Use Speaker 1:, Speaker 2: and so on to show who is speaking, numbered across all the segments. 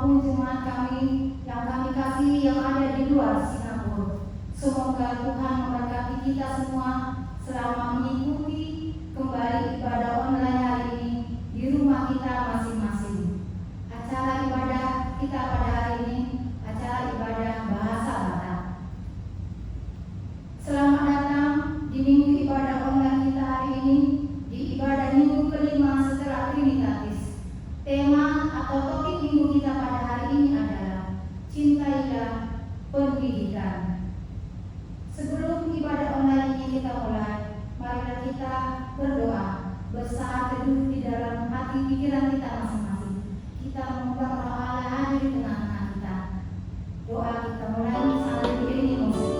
Speaker 1: maupun jemaat kami yang kami kasih yang ada di luar Singapura. Semoga Tuhan memberkati kita semua selama mengikuti kembali ibadah online hari ini di rumah kita masing-masing. Acara ibadah kita pada hari ini acara ibadah bahasa Batak. Selamat datang di minggu ibadah online kita hari ini, di ibadah minggu kelima setelah Trinitatis. Tema atau topik minggu kita pada hari ini adalah Cintailah Pendidikan. Sebelum ibadah online ini kita mulai, marilah kita berdoa, bersaat teduh di dalam hati pikiran kita masing-masing. Kita mengundang roh Allah hadir di tengah-tengah kita. Doa kita mulai sambil diiringi musik.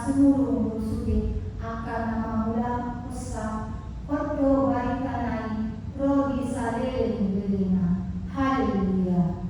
Speaker 1: sumurung sude akan nama mula usah kodo barikanai rodi salele belina. Haleluya.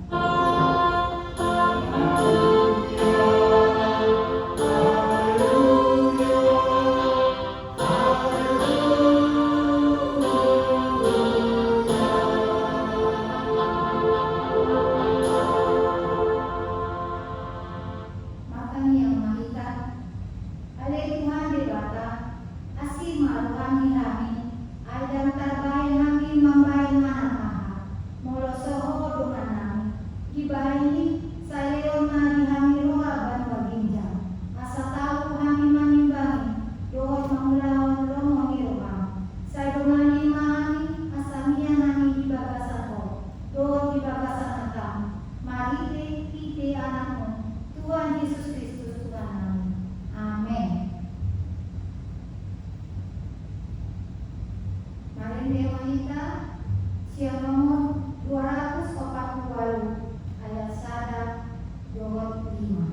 Speaker 1: Siang nomor 248 ayat 1 5.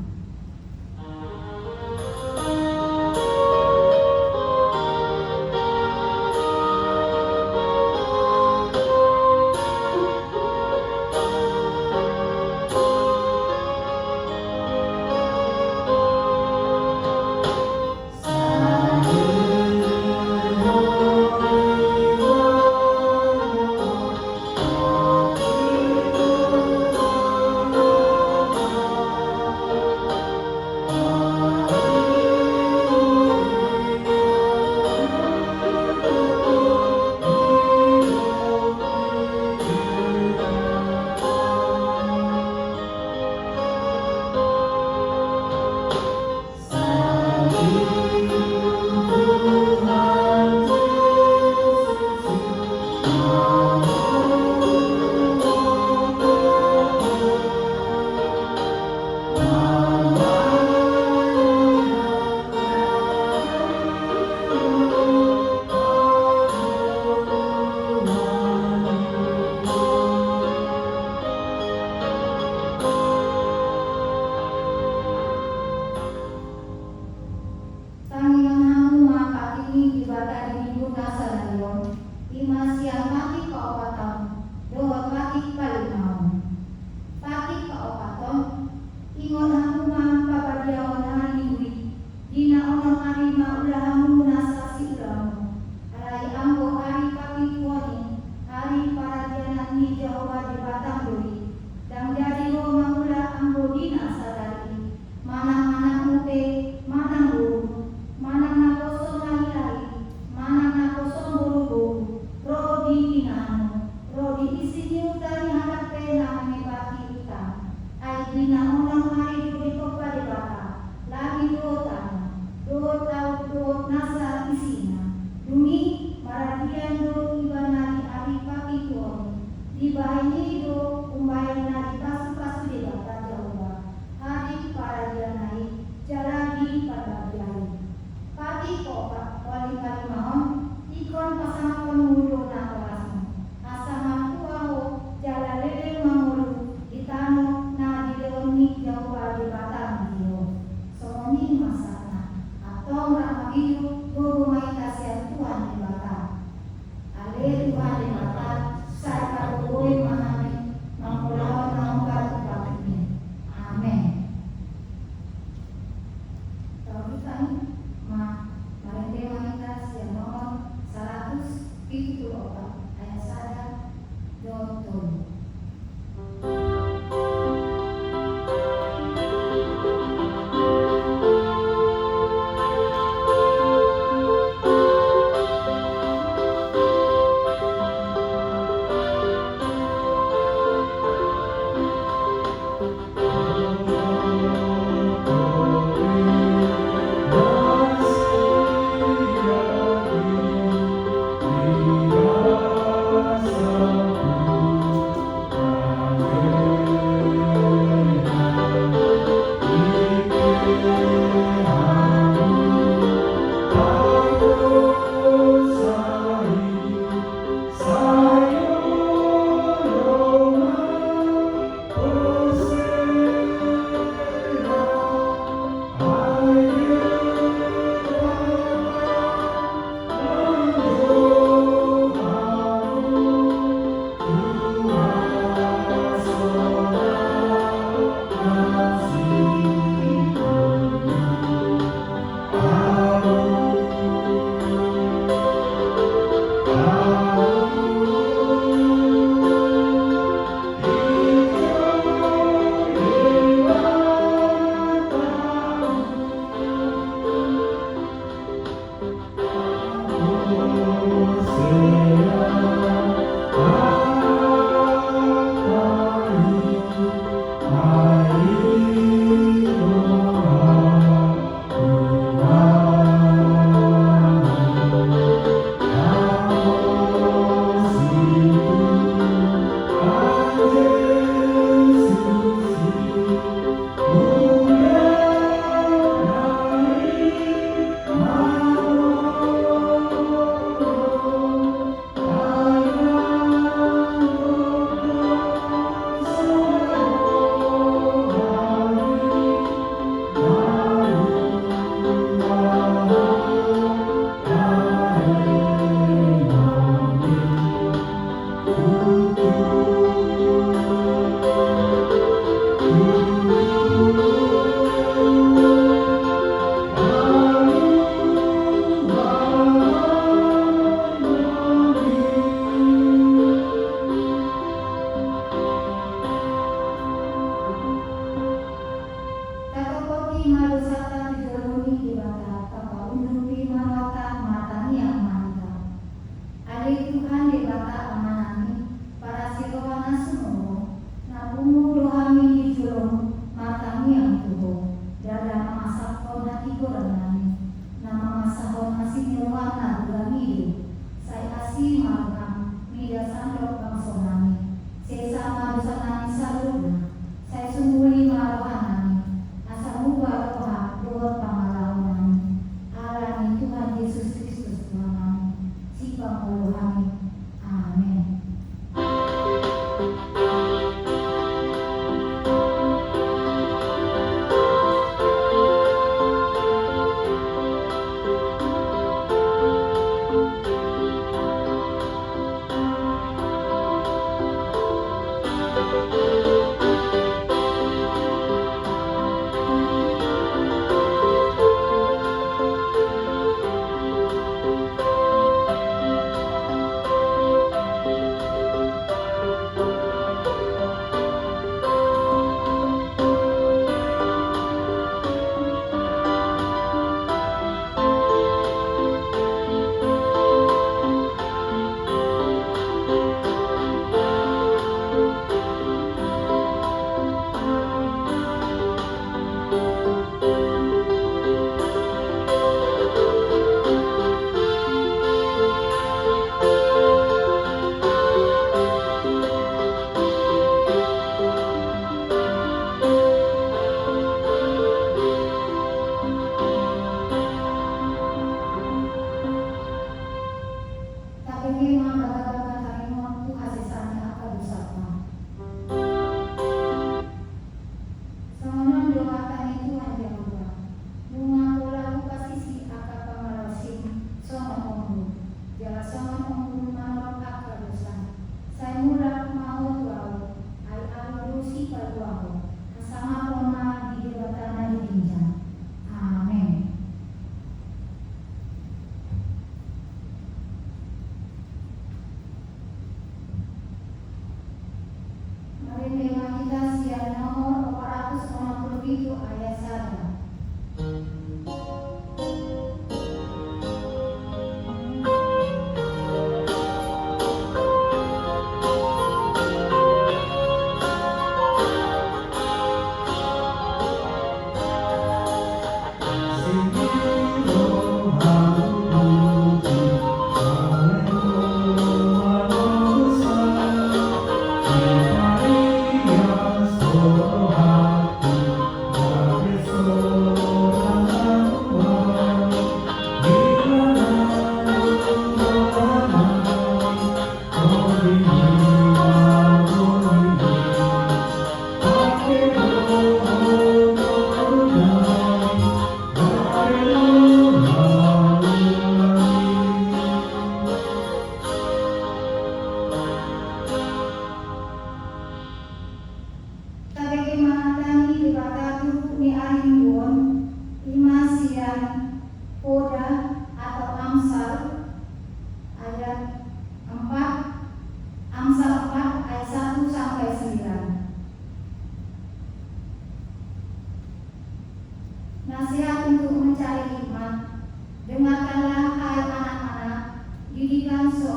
Speaker 1: Rodi isini utari hanap pena mengebaki utang. Ai dina orang hari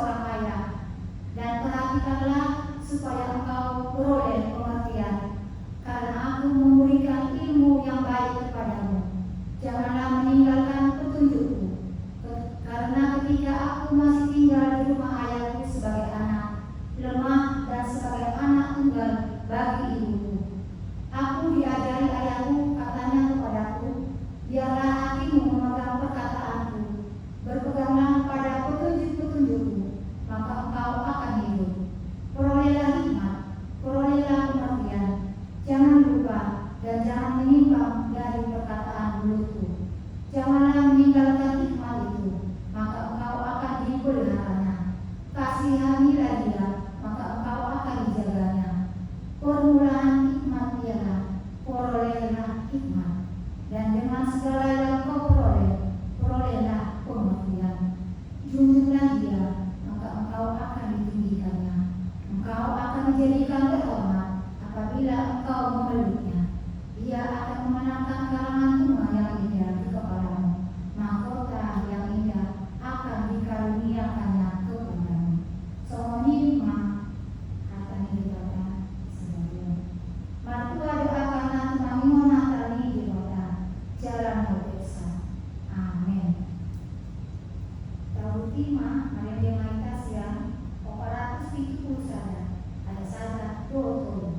Speaker 1: seorang ayah. Dan perhatikanlah supaya engkau beroleh pengertian, karena aku memberikan ilmu yang baik kepadamu. Janganlah meninggalkan petunjukku, karena ketika aku masih tinggal di rumah ayahku sebagai anak, lemah dan sebagai anak tunggal bagi ibuku, aku diajari ayahku, katanya kepadaku, biarlah hatimu memegang perkataanku, berpeganglah pada petunjuk-petunjukku, maka engkau akan hidup. Perolehlah hikmat, perolehlah pengertian, jangan lupa dan jangan menyimpang dari perkataan mulutku. Janganlah meninggalkan hikmat itu, maka engkau akan dipeliharanya. Kasihanilah dia, maka engkau akan dijaganya. Permulaan hikmat ialah, perolehlah hikmat, dan dengan segala yang kau peroleh, perolehlah pengertian. Junjunglah dia, maka engkau akan ditinggikannya. Engkau akan dijadikan terhormat apabila engkau memeluknya. Dia akan memenangkan karangan bunga yang indah di kepalamu. Mahkota yang indah akan dikaruniakannya kepadamu. Sohoni mah katanya dibaca sebagian. Martua doakanlah tunamimona tali di kota jalan Odessa. Amin. Tautima Maria Maitasia 470 sada. Ada sada Dotolo.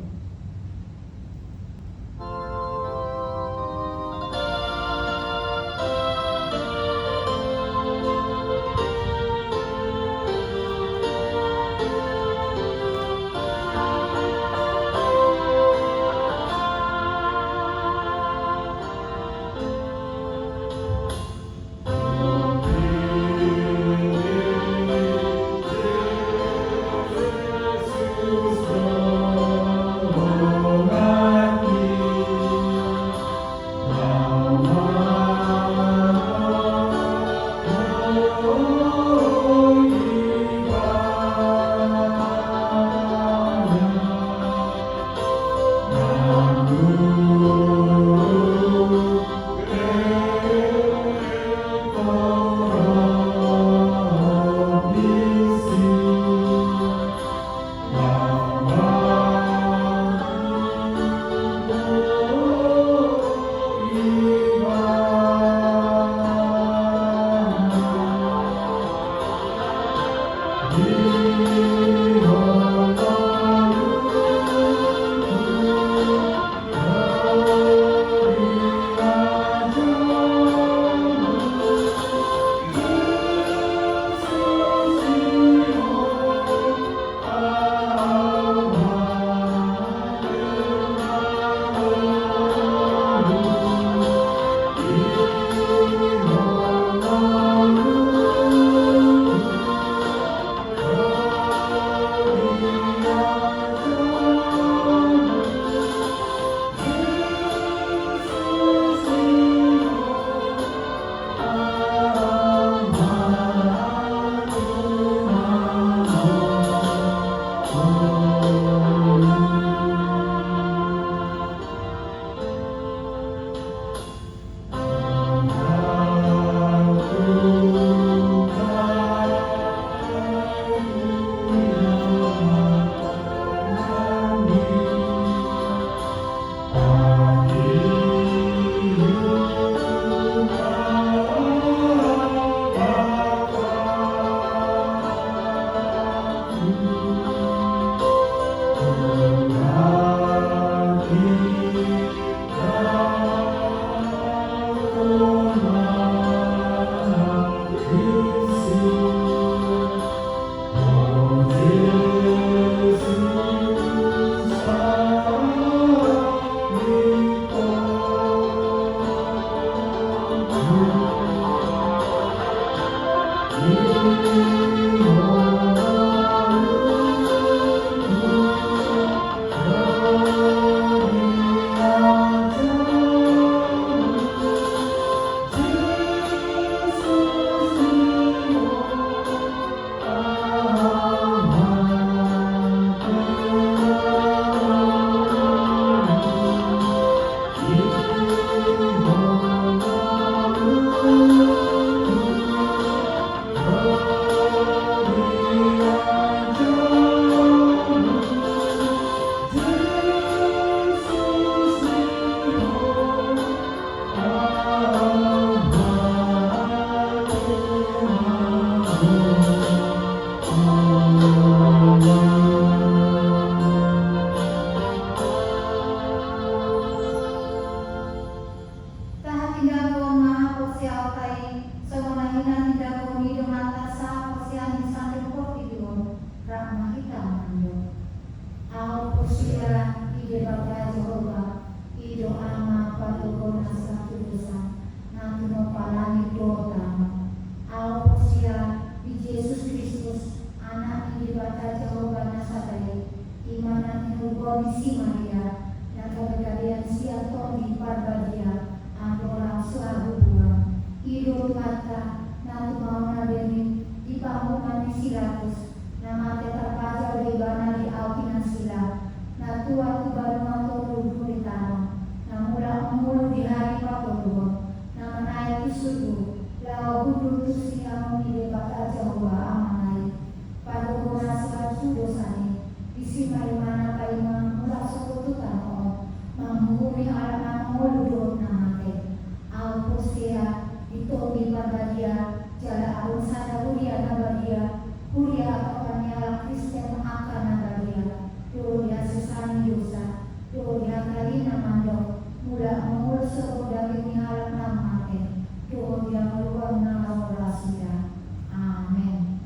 Speaker 1: kondisi Maria, na kagagayan siya to di parbadia, ang orang suahu buwan. Idul kata na tumaw na benin, di pamunan ni Silatus, na mate terpajar di bana di autinan sila, na tua tu baru matolu kuritano, na mula mulu di hari patolu, na menai isudu, lau hudu tu siamu di debat aja hua amanai, pada guna selatu dosani, isi marimana kaima mula sokutu tano, menghubungi alam mulu na mate, au postia itu di parbadia, jala alun sada huria nabadia, huria apanya Kristen akan nabadia, huria sesani dosa, huria karina mando, mula mengul sekolah ini harap namate, huria meluang nama orasinya. Amin.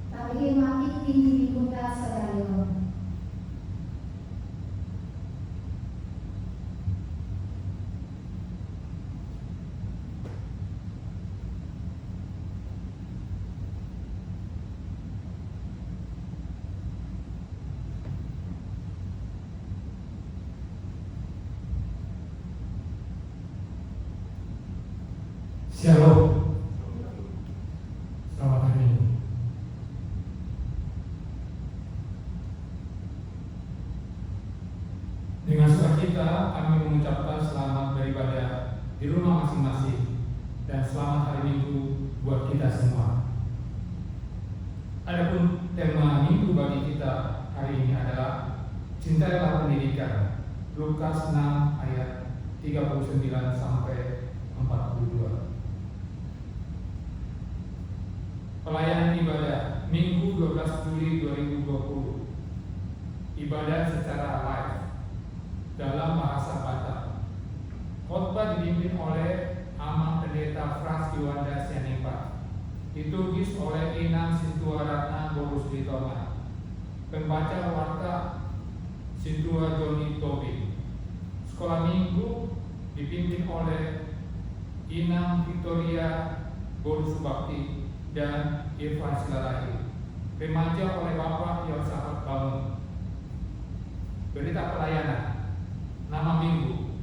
Speaker 1: Tapi makin tinggi di kota Sadayon.
Speaker 2: Shalom. Selamat hari Minggu. Dengan sukacita kami mengucapkan selamat beribadah di rumah masing-masing dan selamat hari Minggu buat kita semua. Adapun tema Minggu bagi kita hari ini adalah cintailah pendidikan. Lukas 6 ayat 39 sampai 42. Pelayanan ibadah Minggu 12 Juli 2020. Ibadah secara live dalam bahasa Batak. Khotbah dipimpin oleh Amang Pendeta Frans Yuanda Sianipa. Ditulis oleh Inang Sintuaratna Borus Ditoma. Pembaca warta Sintua Joni Tobi. Sekolah Minggu dipimpin oleh Inang Victoria Borus Bakti dan Irfan Silalahi. Remaja oleh Bapak Yosafat Bangun. Berita pelayanan. Nama Minggu.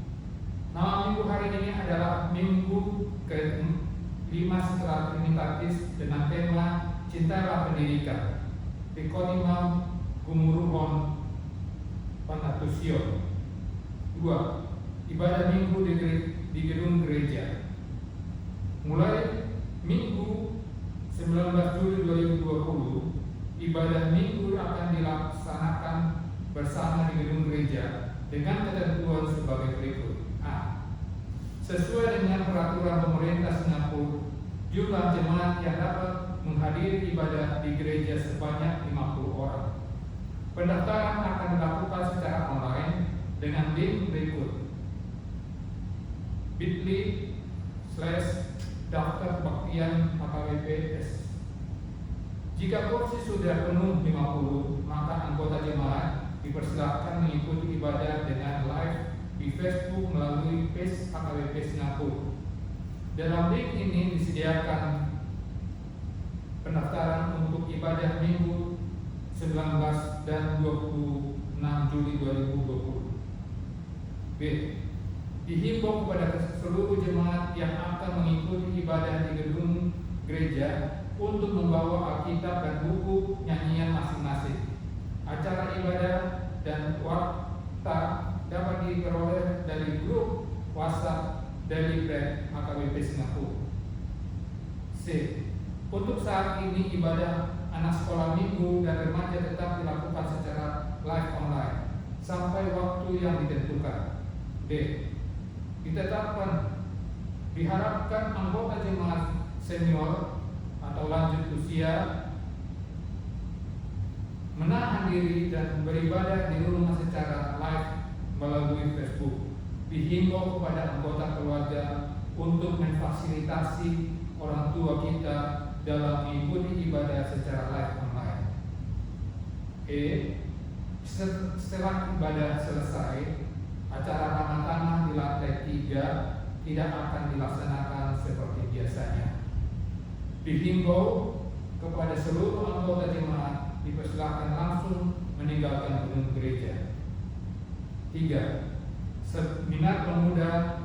Speaker 2: Nama Minggu hari ini adalah Minggu ke-5 setelah Trinitatis dengan tema Cintailah Pendidikan. Pikonimam Gumuruhon Panatusion. 2. Ibadah Minggu di gedung gereja. Mulai Minggu 19 Juli 2020, ibadah Minggu akan dilaksanakan bersama di gedung gereja dengan ketentuan sebagai berikut. A. Sesuai dengan peraturan pemerintah Singapura, jumlah jemaat yang dapat menghadiri ibadah di gereja sebanyak 50 orang. Pendaftaran akan dilakukan secara online dengan link berikut: bit.ly/daftar baktian HKBPS. Jika kursi sudah penuh 50, maka anggota jemaat dipersilakan mengikuti ibadah dengan live di Facebook melalui page HKBP Singapura. Dalam link ini disediakan pendaftaran untuk ibadah Minggu 19 dan 26 Juli 2020. B. Dihimbau kepada seluruh jemaat yang akan mengikuti ibadah di gedung gereja untuk membawa Alkitab dan buku nyanyian masing-masing. Acara ibadah dan warta dapat diperoleh dari grup WhatsApp Daily Bread HKBP Singapura. C. Untuk saat ini ibadah anak sekolah minggu dan remaja tetap dilakukan secara live online sampai waktu yang ditentukan. D. Diharapkan anggota jemaat senior atau lanjut usia menahan diri dan beribadah di rumah secara live melalui Facebook. Dihimbau kepada anggota keluarga untuk memfasilitasi orang tua kita dalam mengikuti ibadah secara live online. E. Setelah ibadah selesai, acara ramah tanah di lantai 3 tidak akan dilaksanakan seperti biasanya. Dihimbau kepada seluruh anggota jemaat dipersilakan langsung meninggalkan gedung gereja. 3. Seminar Pemuda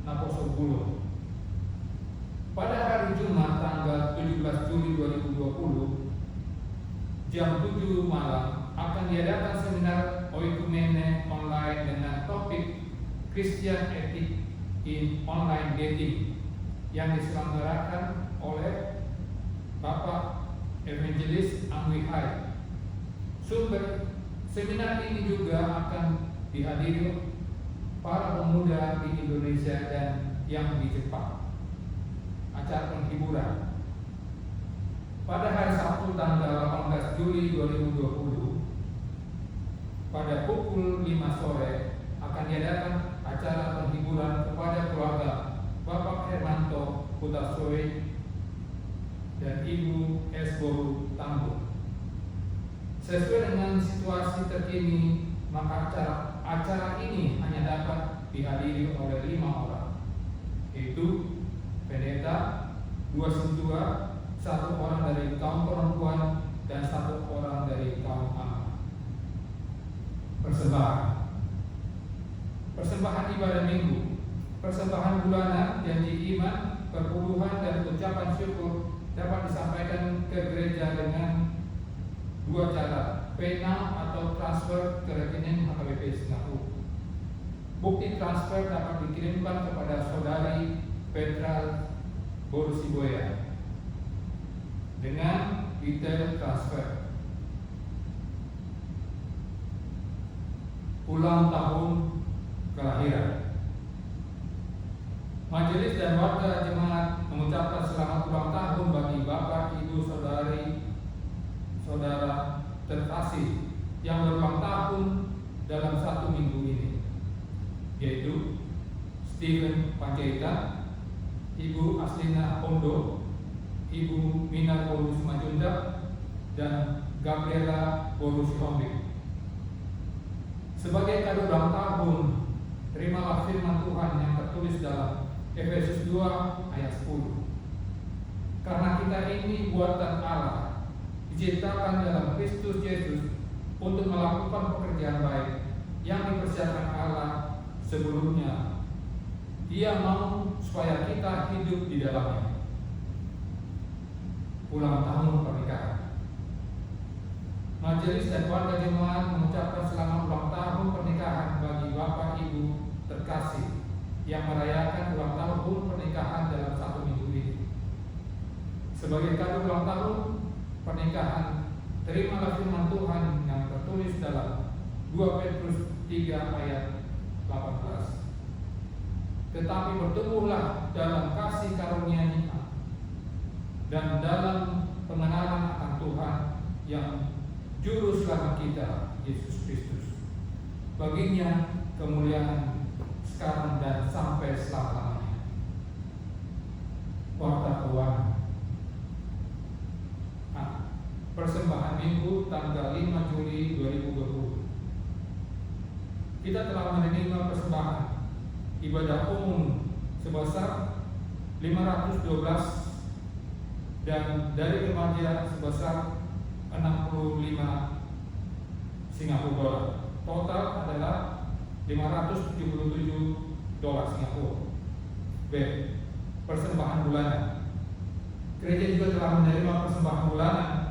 Speaker 2: Naposo Bulo. Pada hari Jumat tanggal 17 Juli 2020 jam 7 malam akan diadakan seminar oikumene online dengan topik Christian Ethics in Online Dating yang diselenggarakan oleh Bapak Evangelis Angwi Hai. Sumber seminar ini juga akan dihadiri para pemuda di Indonesia dan yang di Jepang. Acara penghiburan pada hari Sabtu tanggal 18 Juli 2020 pada pukul 5 sore akan diadakan acara penghiburan kepada keluarga Bapak Hermanto Putasoe dan Ibu S. Boru Tambun. Sesuai dengan situasi terkini, maka acara ini hanya dapat dihadiri oleh 5 orang, yaitu pendeta, 2 sintua, 1 orang dari kaum perempuan, dan 1 orang dari kaum anak. Persembahan ibadah minggu, persembahan bulanan, janji iman, perpuluhan, dan ucapan syukur dapat disampaikan ke gereja dengan 2 cara, PayNow atau transfer ke rekening HKBP Singapura. Bukti transfer dapat dikirimkan kepada saudari Petra Borusiboya dengan detail transfer. Ulang tahun kelahiran. Majelis dan warga jemaat mengucapkan selamat ulang tahun bagi Bapak, Ibu, saudara terkasih yang berulang tahun dalam 1 minggu ini, yaitu Steven Panjaitan, Ibu Aslina Ondo, Ibu Mina Borus Majunda, dan Gabriela Borus Hombik. Sebagai kado ulang tahun, terimalah firman Tuhan yang tertulis dalam Efesus 2 ayat 10. Karena kita ini buatan Allah, diciptakan dalam Kristus Yesus untuk melakukan pekerjaan baik yang dipersiapkan Allah sebelumnya. Dia mau supaya kita hidup di dalamnya. Ulang tahun pernikahan. Majelis dan warga jemaat mengucapkan selamat ulang tahun pernikahan bagi Bapak Ibu terkasih yang merayakan ulang tahun pernikahan dalam 1 minggu ini. Sebagai kado ulang tahun pernikahan, terimalah firman Tuhan yang tertulis dalam 2 Petrus 3 ayat 18. Tetapi bertumbuhlah dalam kasih karunia-Nya dan dalam pengenalan akan Tuhan yang Juru Selamat kita, Yesus Kristus. Baginya kemuliaan sekarang dan sampai selama-lamanya. Warta keuangan. Persembahan minggu tanggal 5 Juli 2020. Kita telah menerima persembahan ibadah umum sebesar 512 dan dari remaja sebesar 65 Singapura dolar. Total adalah 577 dolar Singapura. B. Persembahan bulanan. Gereja juga telah menerima persembahan bulanan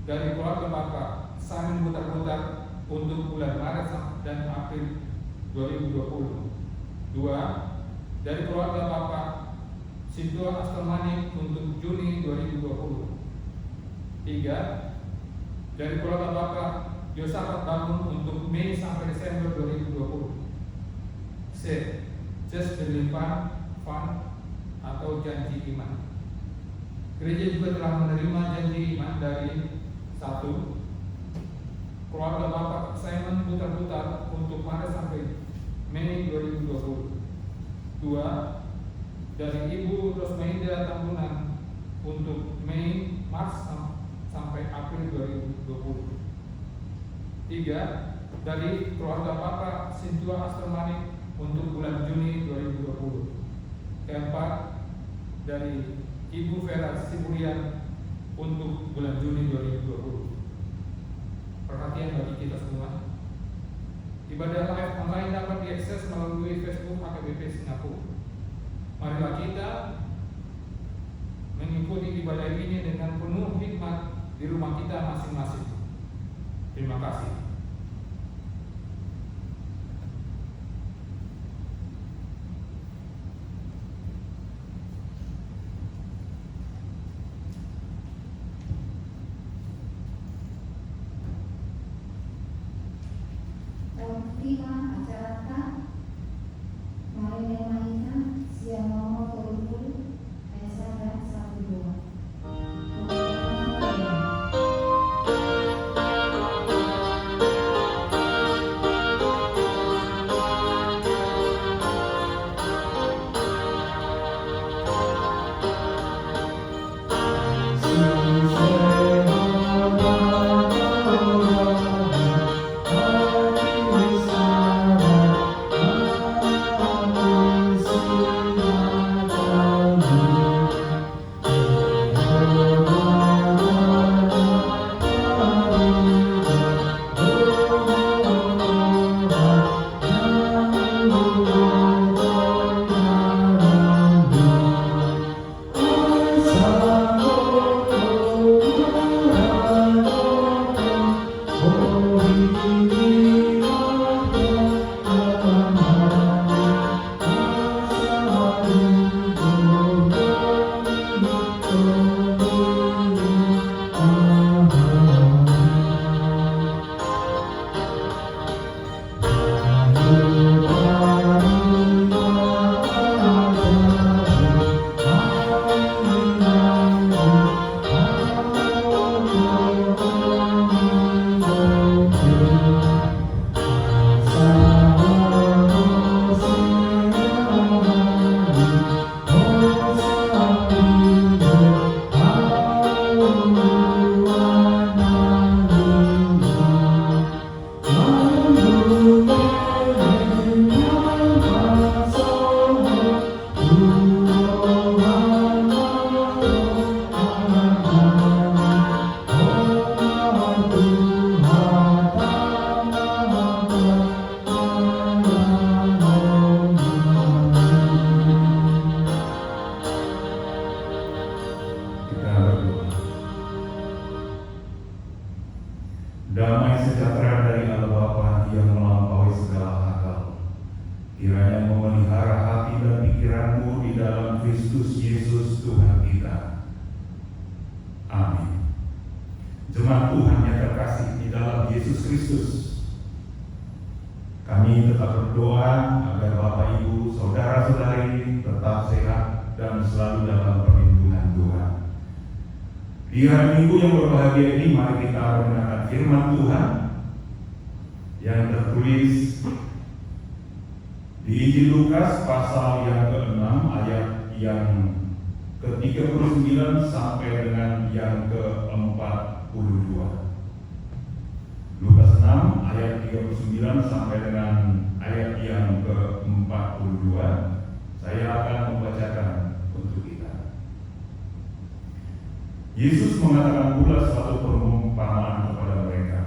Speaker 2: dari keluarga Bapak Samin Butar-Butar untuk bulan Maret dan April 2020. 2. Dari keluarga Bapak Sintua Astelmanik untuk Juni 2020. 3. Dari keluarga Bapak Yosafat Bangun untuk Mei sampai Desember 2020. C. Just Berlimpah Fund atau janji iman. Gereja juga telah menerima janji iman dari 1. Keluarga Bapak Simon Butar-Butar untuk Maret sampai Mei 2020. 2. Dari Ibu Rosmainda Tambunan untuk Mei, Maret sampai April 2020. 3. Dari keluarga Bapak Sintua Astelmanik untuk bulan Juni 2020. 4. Dari Ibu Vera Sibulian untuk bulan Juni 2020. Perhatian bagi kita semua. Ibadah live online dapat diakses melalui Facebook AKBP Singapura. Marilah kita mengikuti ibadah ini dengan penuh hikmat di rumah kita masing-masing. Terima kasih.
Speaker 1: Terima acara tak Mari Maina Siang Nomor Turun Esa dan 12.
Speaker 3: Damai sejahtera dari Allah Bapa yang melampaui segala akal, kiranya memelihara hati dan pikiranmu di dalam Kristus Yesus Tuhan kita. Amin. Jemaat Tuhan yang terkasih di dalam Yesus Kristus, kami tetap berdoa agar Bapak Ibu, saudara-saudari tetap sehat dan selalu dalam perlindungan Tuhan. Di hari Minggu yang berbahagia ini, mari kita mendengarkan firman Tuhan yang tertulis di Injil Lukas pasal yang ke-6 ayat yang ke-39 sampai dengan yang ke-42. Lukas 6 ayat 39 sampai dengan ayat yang ke-42. Saya akan membacakan untuk kita. Yesus mengatakan pula suatu perumpamaan kepada mereka.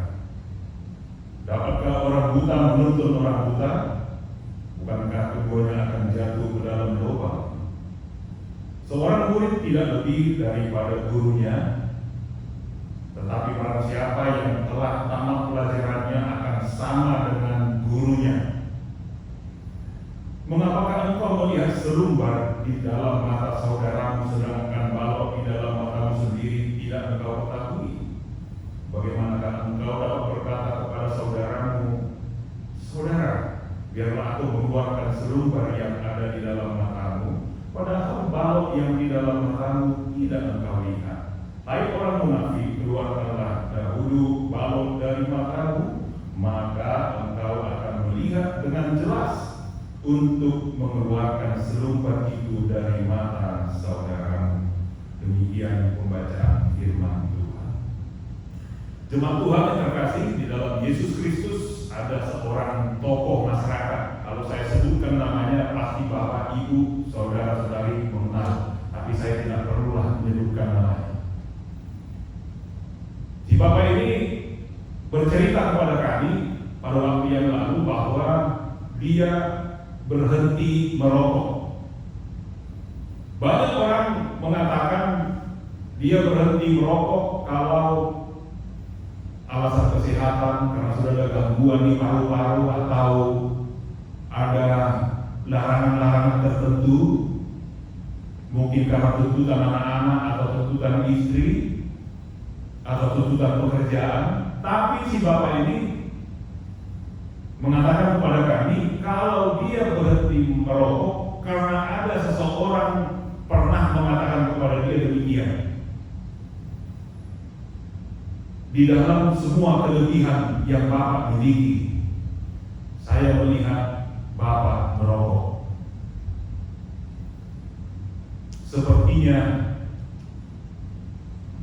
Speaker 3: Dapatkah orang buta menuntun orang buta? Bukankah keduanya akan jatuh ke dalam lubang? Seorang murid tidak lebih daripada gurunya, tetapi barang siapa yang telah tamat pelajarannya akan sama dengan gurunya. Mengapakah engkau melihat selumbar di dalam mata saudaramu, sedangkan balok di dalam matamu sendiri tidak engkau ketahui? Bagaimanakah engkau dapat berkata kepada saudaramu, saudara, biarlah aku mengeluarkan selumbar yang ada di dalam matamu, padahal balok yang di dalam matamu tidak engkau lihat. Hai orang munafik, keluarkanlah dahulu balok dari matamu, maka engkau akan melihat dengan jelas untuk mengeluarkan selumbar itu dari mata saudaramu. Demikian pembacaan firman Tuhan. Jemaat Tuhan yang terkasih, di dalam Yesus Kristus ada seorang tokoh masyarakat. Kalau saya sebutkan namanya, pasti Bapak, Ibu, saudara-saudari mengenal, tapi saya tidak perlulah menyebutkan namanya. Si Bapak ini bercerita kepada kami pada waktu yang lalu bahwa dia berhenti merokok. Banyak orang mengatakan dia berhenti merokok kalau alasan kesehatan, karena sudah ada gangguan di paru-paru atau ada larangan-larangan tertentu, mungkin karena tuntutan anak-anak atau tuntutan istri atau tuntutan pekerjaan. Tapi si bapak ini mengatakan kepada kami kalau dia berhenti merokok karena ada seseorang pernah mengatakan kepada dia demikian. Di dalam semua kelebihan yang bapak miliki, saya melihat bapak merokok. Sepertinya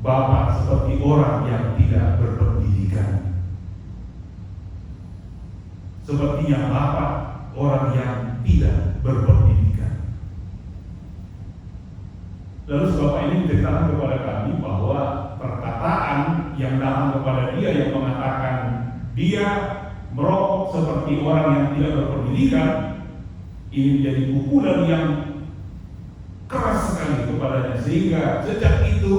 Speaker 3: bapak seperti orang yang tidak berpendidikan. Sepertinya bapak orang yang tidak berpendidikan. Lalu bapak ini menceritakan kepada kami bahwa perkataan yang datang kepada dia yang mengatakan dia merokok seperti orang yang tidak berpendidikan ini menjadi pukulan yang keras sekali kepadanya, sehingga sejak itu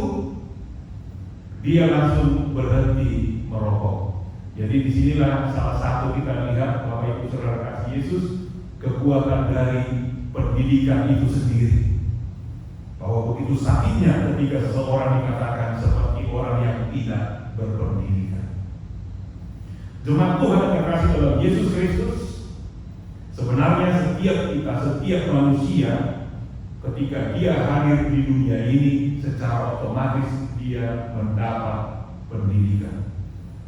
Speaker 3: dia langsung berhenti merokok. Jadi disinilah salah satu kita lihat Bapak Ibu Saudara kasih Yesus, kekuatan dari pendidikan itu sendiri. Bahwa begitu sakitnya ketika seseorang dikatakan seperti orang yang tidak berpendidikan. Jemaat Tuhan yang terkasih dalam Yesus Kristus, sebenarnya setiap manusia ketika dia hadir di dunia ini secara otomatis dia mendapat pendidikan.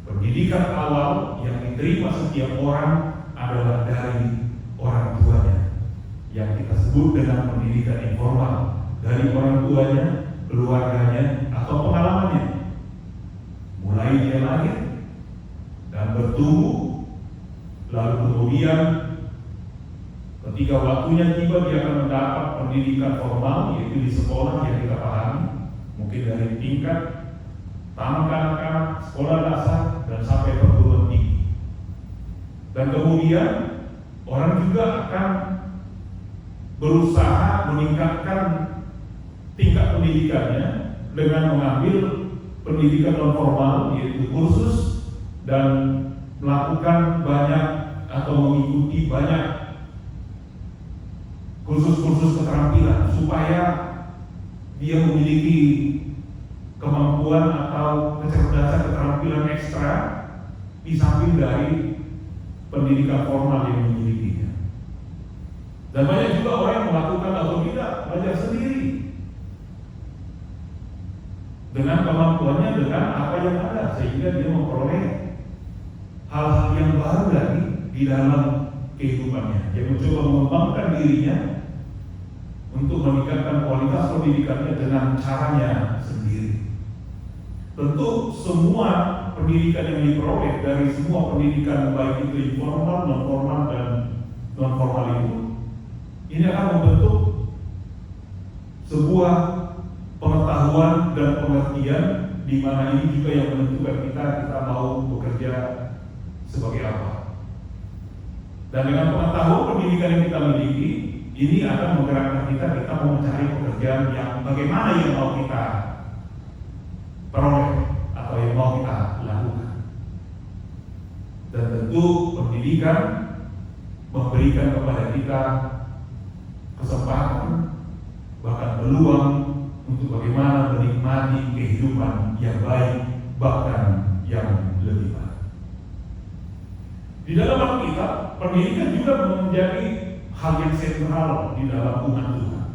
Speaker 3: Pendidikan awal yang diterima setiap orang adalah dari orang tuanya, yang kita sebut dengan pendidikan informal, dari orang tuanya, keluarganya, atau pengalamannya. Mulai dia lahir dan bertumbuh, lalu kemudian ketika waktunya tiba dia akan mendapat pendidikan formal, yaitu di sekolah yang kita pahami, mungkin dari tingkat taman kanak-kanak, sekolah dasar, dan sampai perguruan tinggi. Dan kemudian orang juga akan berusaha meningkatkan tingkat pendidikannya dengan mengambil pendidikan non formal, yaitu kursus, dan melakukan banyak atau mengikuti banyak kursus-kursus keterampilan supaya dia memiliki kemampuan atau kecerdasan keterampilan ekstra di samping dari pendidikan formal yang dimilikinya. Dan banyak juga orang yang melakukan atau tidak belajar sendiri dengan kemampuannya, dengan apa yang ada, sehingga dia memperoleh hal-hal yang baru lagi di dalam kehidupannya. Dia mencoba mengembangkan dirinya untuk meningkatkan kualitas pendidikannya dengan caranya sendiri. Tentu semua pendidikan yang diperoleh dari semua pendidikan baik itu informal, non formal, dan non formal ini akan membentuk sebuah pengetahuan dan pengertian di mana ini juga yang menentukan kita mau bekerja sebagai apa. Dan dengan pengetahuan pendidikan yang kita miliki, ini akan menggerakkan kita mau mencari pekerjaan yang bagaimana yang mau kita peroleh atau yang mau kita lakukan. Dan tentu pendidikan memberikan kepada kita kesempatan, bahkan peluang untuk bagaimana menikmati kehidupan yang baik, bahkan yang lebih baik. Di dalam Alkitab, pendidikan juga menjadi hal yang sentral di dalam umat Tuhan.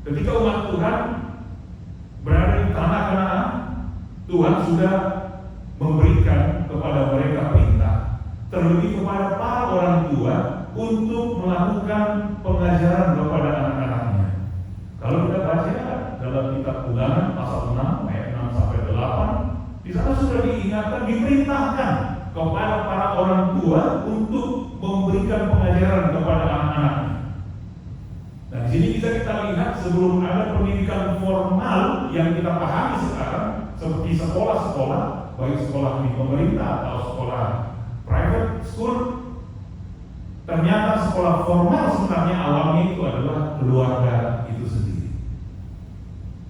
Speaker 3: Ketika umat Tuhan berada di tanah Kanaan, Tuhan sudah memberikan kepada mereka perintah, terlebih kepada para orang tua, untuk melakukan pengajaran kepada anak-anaknya. Kalau kita baca dalam kitab Ulangan pasal 6 ayat 6 sampai 8, di sana sudah diingatkan, diperintahkan kepada para orang tua untuk memberikan pengajaran kepada anak-anaknya. Nah, di sini bisa kita lihat sebelum ada pendidikan formal yang kita pahami sekarang, seperti seperti sekolah-sekolah, baik sekolah di pemerintah atau sekolah private school, ternyata sekolah formal sebenarnya awalnya itu adalah keluarga itu sendiri.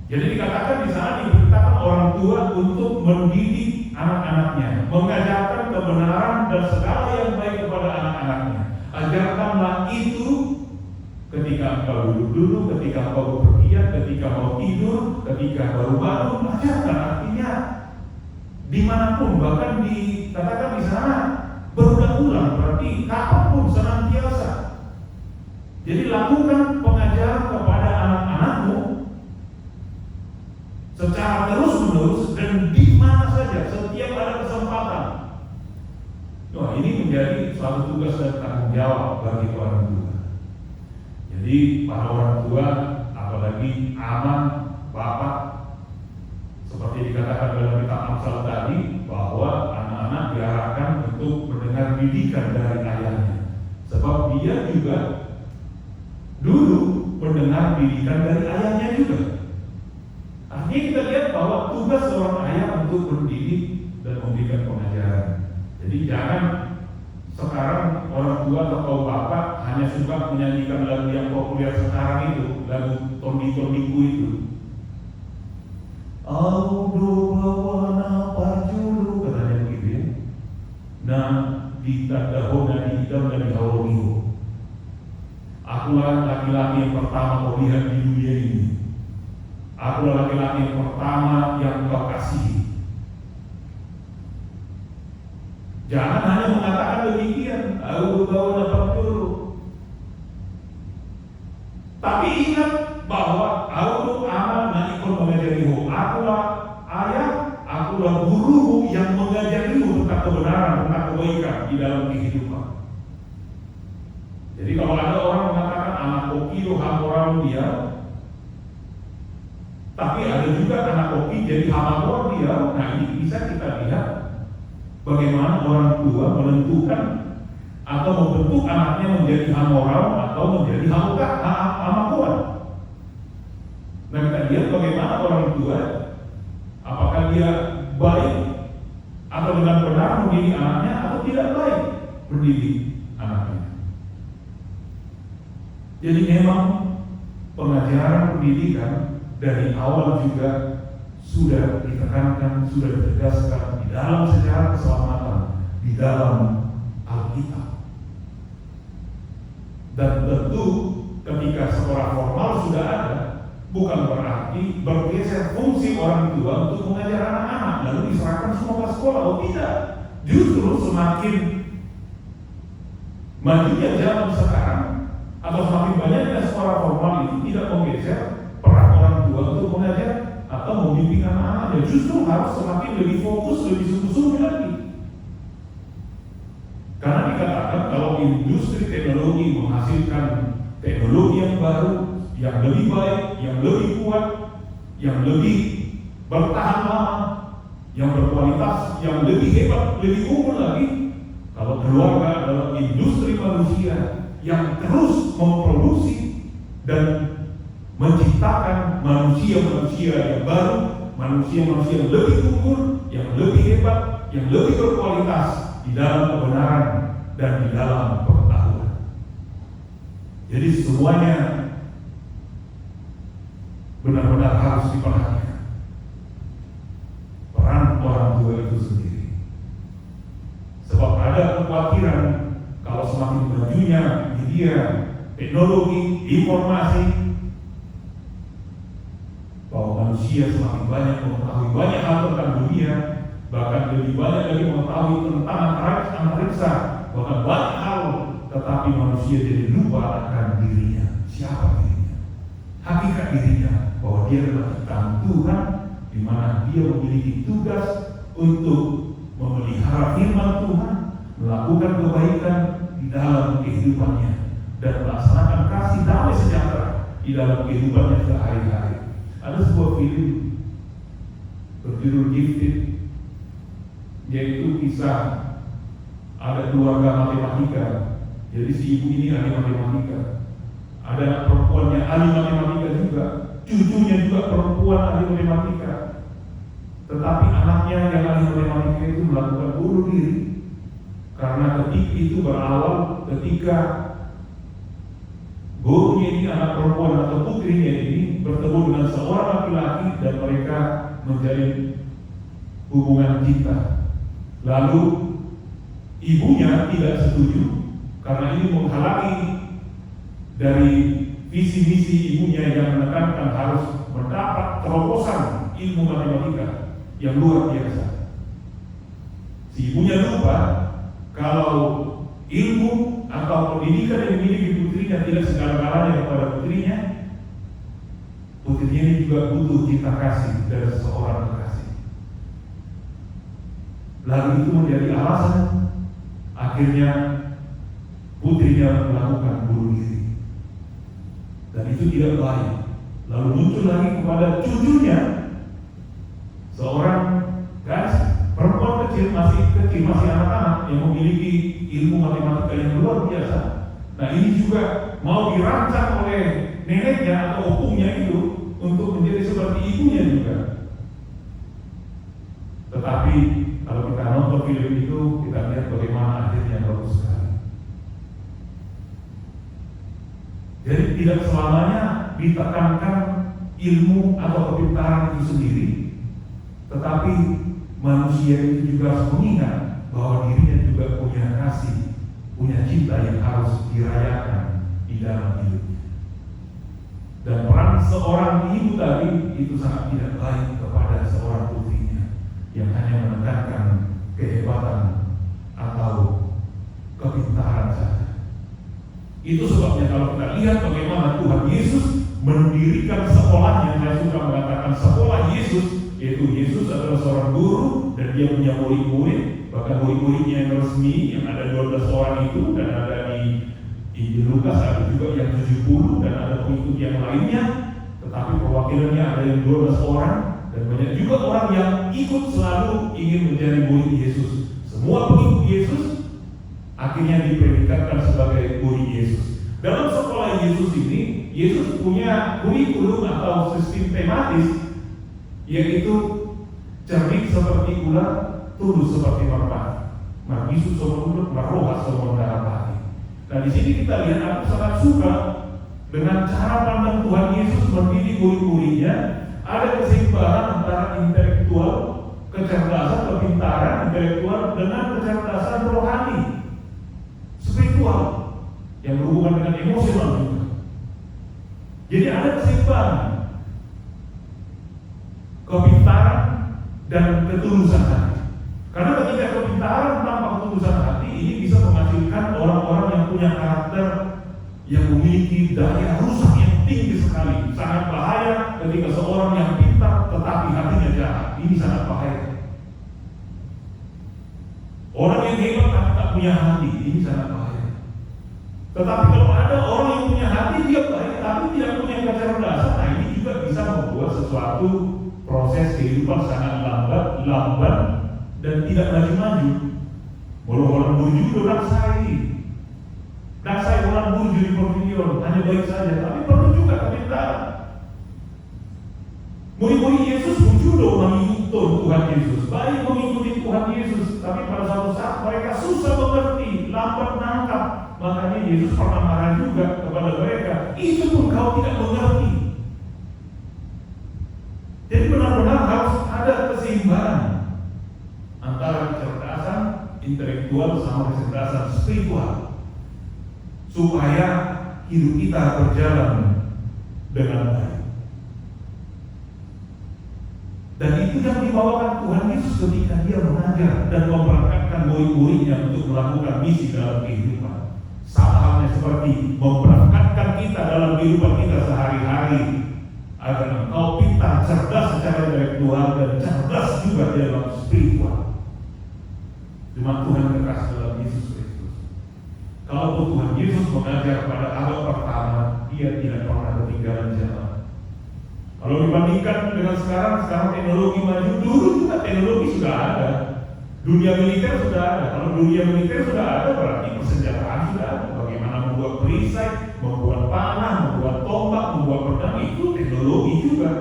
Speaker 3: Jadi dikatakan di sana diperintahkan orang tua untuk mendidik anak-anaknya, mengajarkan kebenaran dan segala yang baik kepada anak-anaknya. Ajarkanlah itu ketika engkau duduk-duduk, ketika engkau bepergian, ketika mau tidur, ketika baru bangun. Ajarkan, artinya dimanapun, bahkan dikatakan di sana berulang-ulang, berarti kapanpun, senantiasa. Jadi lakukan pengajaran kepada anak-anakmu secara terus-menerus dan di mana saja, setiap ada kesempatan. Wah, ini menjadi suatu tugas dan tanggung jawab bagi orang tua. Jadi para orang tua, apalagi aman, bapak, seperti dikatakan dalam kitab Amsal tadi, bahwa anak-anak diarahkan untuk mendengar didikan dari ayahnya, sebab dia juga dulu mendengar didikan dari ayahnya juga. Artinya kita lihat bahwa tugas seorang ayah untuk mendidik dan memberikan pengajaran. Jadi jangan sekarang orang tua atau bapak hanya suka menyanyikan lagu yang populer sekarang itu, lagu tondi-tondiku itu. Audo bawana parjulu, katanya begitu ya. Nah, ditadahona di idam dan di hawaliho. Akulah laki-laki yang pertama kau lihat di dunia ini. Akulah laki-laki yang pertama yang kau kasihi. Jangan hanya mengatakan demikian, audo bawana parjulu. Tapi ingat bahwa audo amal na ikon mengajarimu. Akulah ayah, akulah gurumu yang mengajarimu tentang kebenaran, tentang kebaikan di dalam kehidupan. Jadi kalau ada orang mengatakan anak koki hamoran dia, tapi ada juga anak koki jadi hamoran dia. Nah, ini bisa kita lihat bagaimana orang tua menentukan atau membentuk anaknya menjadi hamoral atau menjadi hamakuan. Nah, kita lihat bagaimana orang tua, apakah dia baik atau dengan benar mendidik anaknya atau tidak baik mendidik anaknya. Jadi memang pengajaran pendidikan dari awal juga sudah ditekankan, sudah ditegaskan di dalam sejarah keselamatan, di dalam Alkitab. Dan tentu ketika sekolah formal sudah ada, bukan berarti bergeser fungsi orang tua untuk mengajar anak-anak lalu diserahkan semua ke sekolah. Oh tidak, justru semakin majunya zaman sekarang atau semakin banyaknya sekolah formal itu tidak menggeser peran orang tua untuk mengajar atau membimbing anak-anaknya, justru harus semakin lebih fokus, lebih sungguh-sungguh lagi. Karena dikatakan kalau industri teknologi menghasilkan teknologi yang baru, yang lebih baik, yang lebih kuat, yang lebih bertahan lama, yang berkualitas, yang lebih hebat, lebih unggul lagi. Kalau keluarga adalah industri manusia yang terus memproduksi dan menciptakan manusia-manusia yang baru, manusia-manusia yang lebih unggul, yang lebih hebat, yang lebih berkualitas di dalam kebenaran dan di dalam pengetahuan. Jadi semuanya benar-benar harus diperhatikan. Peran orang tua itu sendiri. Sebab ada kekhawatiran kalau semakin majunya media, teknologi, informasi, bahwa manusia semakin banyak mengetahui banyak hal tentang dunia, bahkan lebih banyak lagi mengetahui tentang antariksa, bahkan banyak hal, tetapi manusia jadi lupa akan dirinya. Siapa dirinya? Hakikat dirinya, bahwa dia adalah ciptaan Tuhan, di mana dia memiliki tugas untuk memelihara firman Tuhan, melakukan kebaikan di dalam kehidupannya, dan melaksanakan kasih damai sejahtera di dalam kehidupannya sehari-hari. Ada sebuah film berjudul Gifted, yaitu kisah ada keluarga matematika. Jadi si ibu ini ahli matematika, ada perempuannya ahli matematika juga, cucunya juga perempuan ahli matematika. Tetapi anaknya yang ahli matematika itu melakukan bunuh diri karena ketika itu berawal ketika gurunya ini, anak perempuan atau putrinya ini bertemu dengan seorang laki-laki dan mereka menjalin hubungan cinta. Lalu ibunya tidak setuju karena ini menghalangi dari visi misi ibunya yang menekankan harus mendapat terobosan ilmu matematika yang luar biasa. Si ibunya lupa kalau ilmu atau pendidikan yang dimiliki putrinya tidak segala-galanya kepada putrinya. Putrinya ini juga butuh cinta kasih dari seorang kekasih. Lalu itu menjadi alasan akhirnya putrinya melakukan bunuh diri. Dan itu tidak baik. Lalu muncul lagi kepada cucunya seorang perempuan kecil, masih anak-anak yang memiliki ilmu matematika yang luar biasa. Nah, ini juga mau dirancang oleh neneknya atau opungnya itu untuk menjadi seperti ibunya juga. Tetapi kalau kita nonton film itu, kita lihat bagaimana akhirnya bagus sekali. Jadi tidak selamanya ditekankan ilmu atau kepintaran itu sendiri, tetapi manusia itu juga harus mengingat bahwa dirinya juga punya kasih, punya cinta yang harus dirayakan di dalam hidupnya. Dan peran seorang ibu tadi itu sangat tidak baik kepada seorang putrinya yang hanya menekankan kehebatan atau kepintaran saja. Itu sebabnya kalau kita lihat bagaimana Tuhan Yesus mendirikan sekolahnya, saya suka mengatakan sekolah Yesus, yaitu Yesus adalah seorang guru dan dia punya murid-murid, bahkan murid-muridnya yang resmi yang ada 12 orang itu, dan ada di Injil Lukas ada juga yang 70 dan ada pengikut yang lainnya, tetapi perwakilannya ada yang 12 orang dan banyak juga orang yang ikut selalu ingin menjadi murid Yesus. Semua pengikut Yesus akhirnya dipredikatkan sebagai murid Yesus. Dalam sekolah Yesus ini, Yesus punya kurikulum atau sistem tematis, yaitu cerdik seperti ular, tulus seperti merpati, margisu seperti maroha seperti darapati. Nah, di sini kita lihat, aku sangat suka dengan cara pandang Tuhan Yesus mendidik murid-muridnya. Ada keseimbangan antara intelektual, kecerdasan, kepintaran intelektual dengan kecerdasan rohani, spiritual, yang berhubungan dengan emosional juga. Jadi ada keseimbangan kepintaran dan ketulusan hati. Karena ketika kepintaran tanpa ketulusan hati ini bisa menghasilkan orang-orang yang punya karakter yang memiliki daya rusak yang tinggi sekali. Sangat bahaya ketika seorang yang pintar tetapi hatinya jahat. Ini sangat bahaya. Orang yang hebat tapi tak punya hati, ini sangat bahaya. Tetapi kalau ada orang yang punya hati, dia baik tapi tidak punya kecerdasan, nah ini juga bisa membuat sesuatu proses kehidupan sangat lambat dan tidak maju-maju. Orang burju naksai orang burju di Portinion hanya baik saja, tapi perlu juga kepintaran. Murid-murid Yesus menjudo mengikuti Tuhan Yesus, baik mengikuti Tuhan Yesus, tapi pada suatu saat mereka susah mengerti, lambat nangkap. Makanya Yesus pernah marah juga kepada mereka. Itu pun kau tidak mengerti. Jadi benar-benar harus ada keseimbangan antara kecerdasan intelektual sama kecerdasan spiritual, supaya hidup kita berjalan dengan baik. Dan itu yang dibawakan Tuhan Yesus ketika dia mengajar dan memberangkatkan murid-muridnya untuk melakukan misi dalam kehidupan. Sama halnya seperti memberangkatkan kita dalam kehidupan kita sehari-hari, agar engkau pintar, cerdas secara intelektual dan cerdas juga dalam spiritual. Cuma Tuhan keras dalam Yesus Kristus. Kalau Tuhan Yesus mengajar pada abad pertama, dia tidak pernah ketinggalan zaman. Kalau dibandingkan dengan sekarang teknologi maju. Dulu juga teknologi sudah ada, dunia militer sudah ada. Kalau dunia militer sudah ada, berarti persenjataan sudah ada. Bagaimana membuat perisai, membuat panah, membuat tombak, membuat pedang, itu teknologi juga.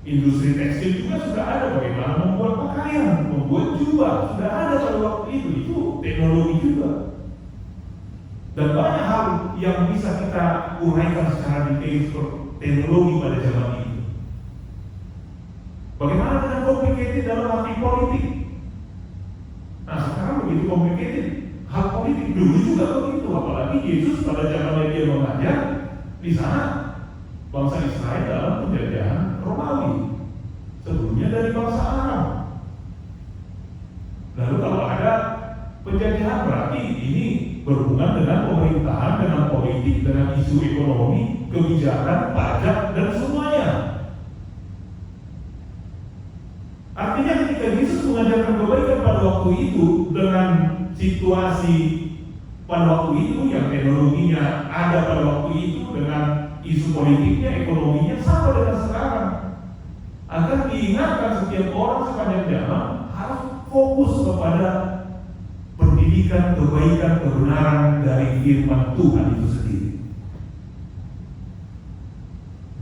Speaker 3: Industri tekstil juga sudah ada, bagaimana membuat pakaian, membuat jubah, sudah ada pada waktu itu teknologi juga. Dan banyak hal yang bisa kita uraikan secara detail teknologi pada zaman itu. Bagaimana dengan complicated dalam arti politik? Nah sekarang begitu complicated hal politik, dulu juga begitu, apalagi Yesus pada zamannya dia mengajar di sana bangsa Israel dalam penjajahan Romawi, sebelumnya dari bangsa Arab. Lalu kalau ada penjajahan berarti ini berhubungan dengan pemerintahan, dengan politik, dengan isu ekonomi, kebijakan, pajak, dan semuanya. Artinya ketika Yesus mengajarkan kebaikan pada waktu itu dengan situasi pada waktu itu yang teknologinya ada pada waktu itu dengan isu politiknya, ekonominya sama dengan sekarang. Agar diingatkan setiap orang sepanjang zaman harus fokus kepada pendidikan kebaikan kebenaran dari firman Tuhan itu sendiri.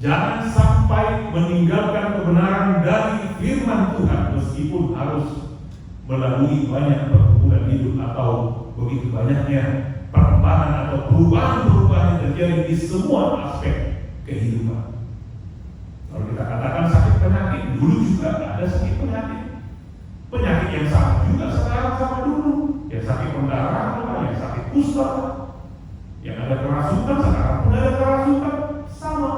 Speaker 3: Jangan sampai meninggalkan kebenaran dari firman Tuhan meskipun harus melalui banyak pergumulan hidup atau begitu banyaknya perkembangan atau perubahan-perubahan yang terjadi di semua aspek kehidupan. Kalau kita katakan sakit penyakit, dulu juga ada sakit penyakit. Penyakit yang sama juga sekarang sama dulu. Yang sakit pendarahan, yang sakit kusta, yang ada kerasukan sekarang pun ada kerasukan, sama.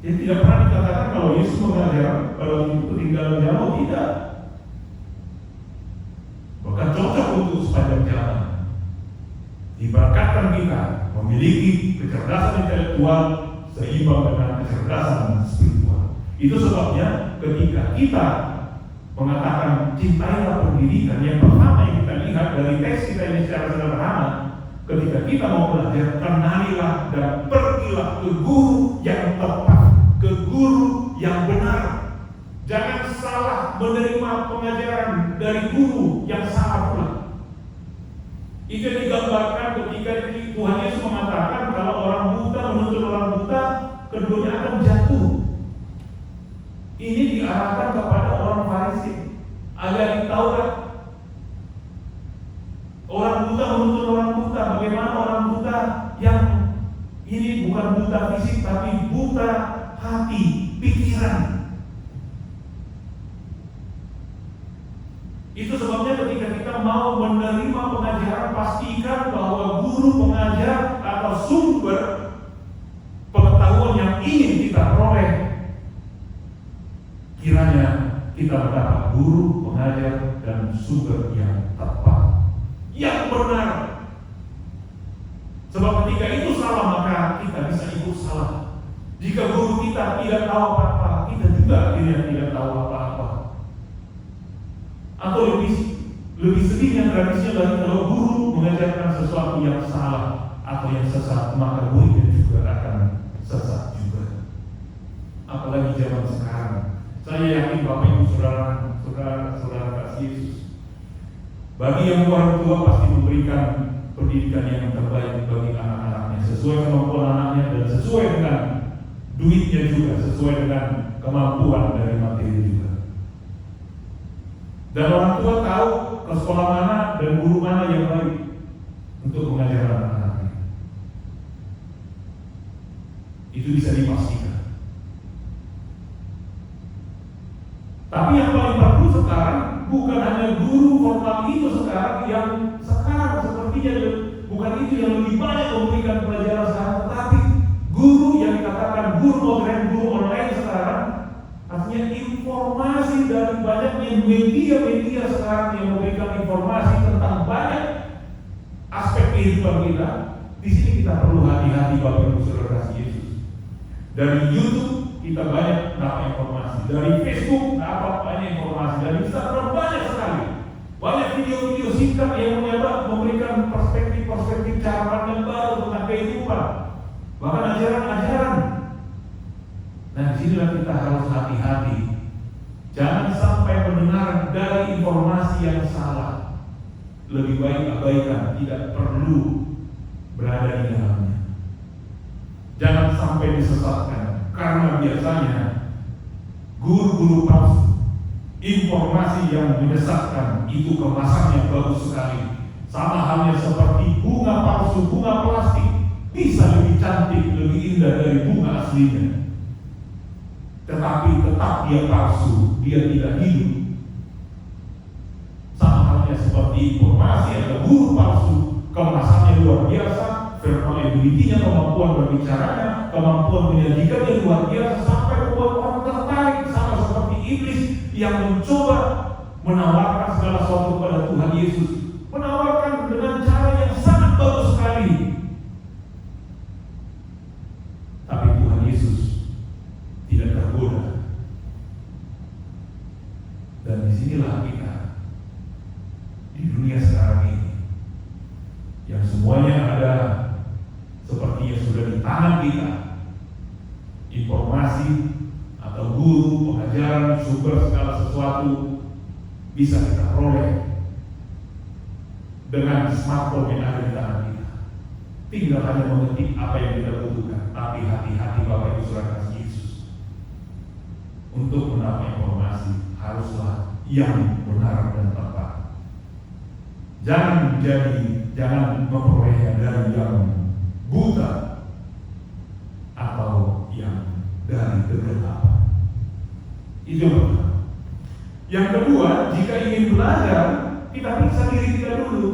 Speaker 3: Jadi tidak pernah dikatakan kalau Yesus mengajar kalau itu ketinggalan zaman, tidak. Bahkan cocok untuk sepanjang zaman. Diberkatkan kita memiliki kecerdasan intelektual seimbang dengan kecerdasan spiritual. Itu sebabnya ketika kita mengatakan cintailah pendidikan, yang pertama yang kita lihat dari teks kita ini secara sederhana, ketika kita mau belajar, kenalilah dan pergilah ke guru yang tepat, ke guru yang benar. Jangan salah menerima pengajaran dari guru yang salah pula. Itu digambarkan ketika Tuhan Yesus mengatakan kalau orang buta menuntut orang buta, keduanya akan jatuh. Ini diarahkan kepada orang Farisi, ahli Taurat. Orang buta menuntut orang buta. Bagaimana orang buta yang ini bukan buta fisik tapi buta hati, pikiran. Itu sebabnya ketika kita mau menerima pengajaran, pastikan bahwa guru pengajar atau sumber pengetahuan yang ingin kita peroleh, kiranya kita mendapat guru, pengajar, dan sumber yang tepat, yang benar. Sebab ketika itu salah, maka kita bisa ikut salah. Jika guru kita tidak tahu apa-apa, kita juga akhirnya tidak tahu apa-apa. Atau lebih sedihnya tradisinya lagi, kalau guru mengajarkan sesuatu yang salah atau yang sesat, maka muridnya juga akan sesat juga. Apalagi zaman sekarang. Saya yakin Bapak Ibu saudara kasih Yesus, bagi yang orang tua pasti memberikan pendidikan yang terbaik bagi anak-anaknya, sesuai kemampuan anaknya dan sesuai dengan duitnya juga, sesuai dengan kemampuan dari materi juga. Dan orang tua tahu ke sekolah mana dan guru mana yang baik untuk mengajar anak-anaknya. Itu bisa dipastikan. Tapi yang paling bagus sekarang bukan hanya guru formal itu sekarang yang sekarang sepertinya bukan itu yang lebih banyak memberikan pelajaran sekarang, tetapi guru yang dikatakan guru modern, guru online sekarang, artinya informasi dari banyaknya media-media sekarang yang memberikan informasi tentang banyak aspek kehidupan kita. Di sini kita perlu hati-hati Bapak Ibu Saudara kasih Yesus. Dari YouTube kita banyak dapat informasi, dari Facebook dapat banyak informasi, dari Instagram banyak sekali, banyak video-video singkat yang memberikan perspektif-perspektif cara pandang baru tentang kehidupan, bahkan ajaran-ajaran. Nah, disinilah kita harus hati-hati, jangan sampai mendengar dari informasi yang salah. Lebih baik abaikan, tidak perlu berada di dalamnya. Jangan sampai disesatkan. Karena biasanya guru-guru palsu, informasi yang menyesatkan itu kemasannya bagus sekali. Sama halnya seperti bunga palsu, bunga plastik bisa lebih cantik, lebih indah dari bunga aslinya. Tetapi tetap dia palsu, dia tidak hidup. Sama halnya seperti informasi atau guru palsu, kemasannya luar biasa, verbability-nya, kemampuan berbicaranya, kemampuan menyajikannya luar biasa sampai membuat orang tertarik, sama seperti iblis yang mencoba menawarkan segala sesuatu kepada Tuhan Yesus, menawarkan dengan cara yang sangat bagus sekali. Tapi Tuhan Yesus tidak tergoda. Dan disinilah kita di dunia sekarang ini, yang semuanya ada sepertinya sudah di tangan kita. Informasi atau guru, pengajaran, sumber segala sesuatu bisa kita peroleh dengan smartphone yang ada di tangan kita. Tinggal hanya mengetik apa yang kita butuhkan. Tapi hati-hati Bapak Ibu Saudara kasih Yesus, untuk mendapat informasi haruslah yang benar dan tepat. Jangan memperolehnya dari yang buta atau yang dari kegelapan. Itu yang pertama. Yang kedua, jika ingin belajar, kita periksa diri kita dulu.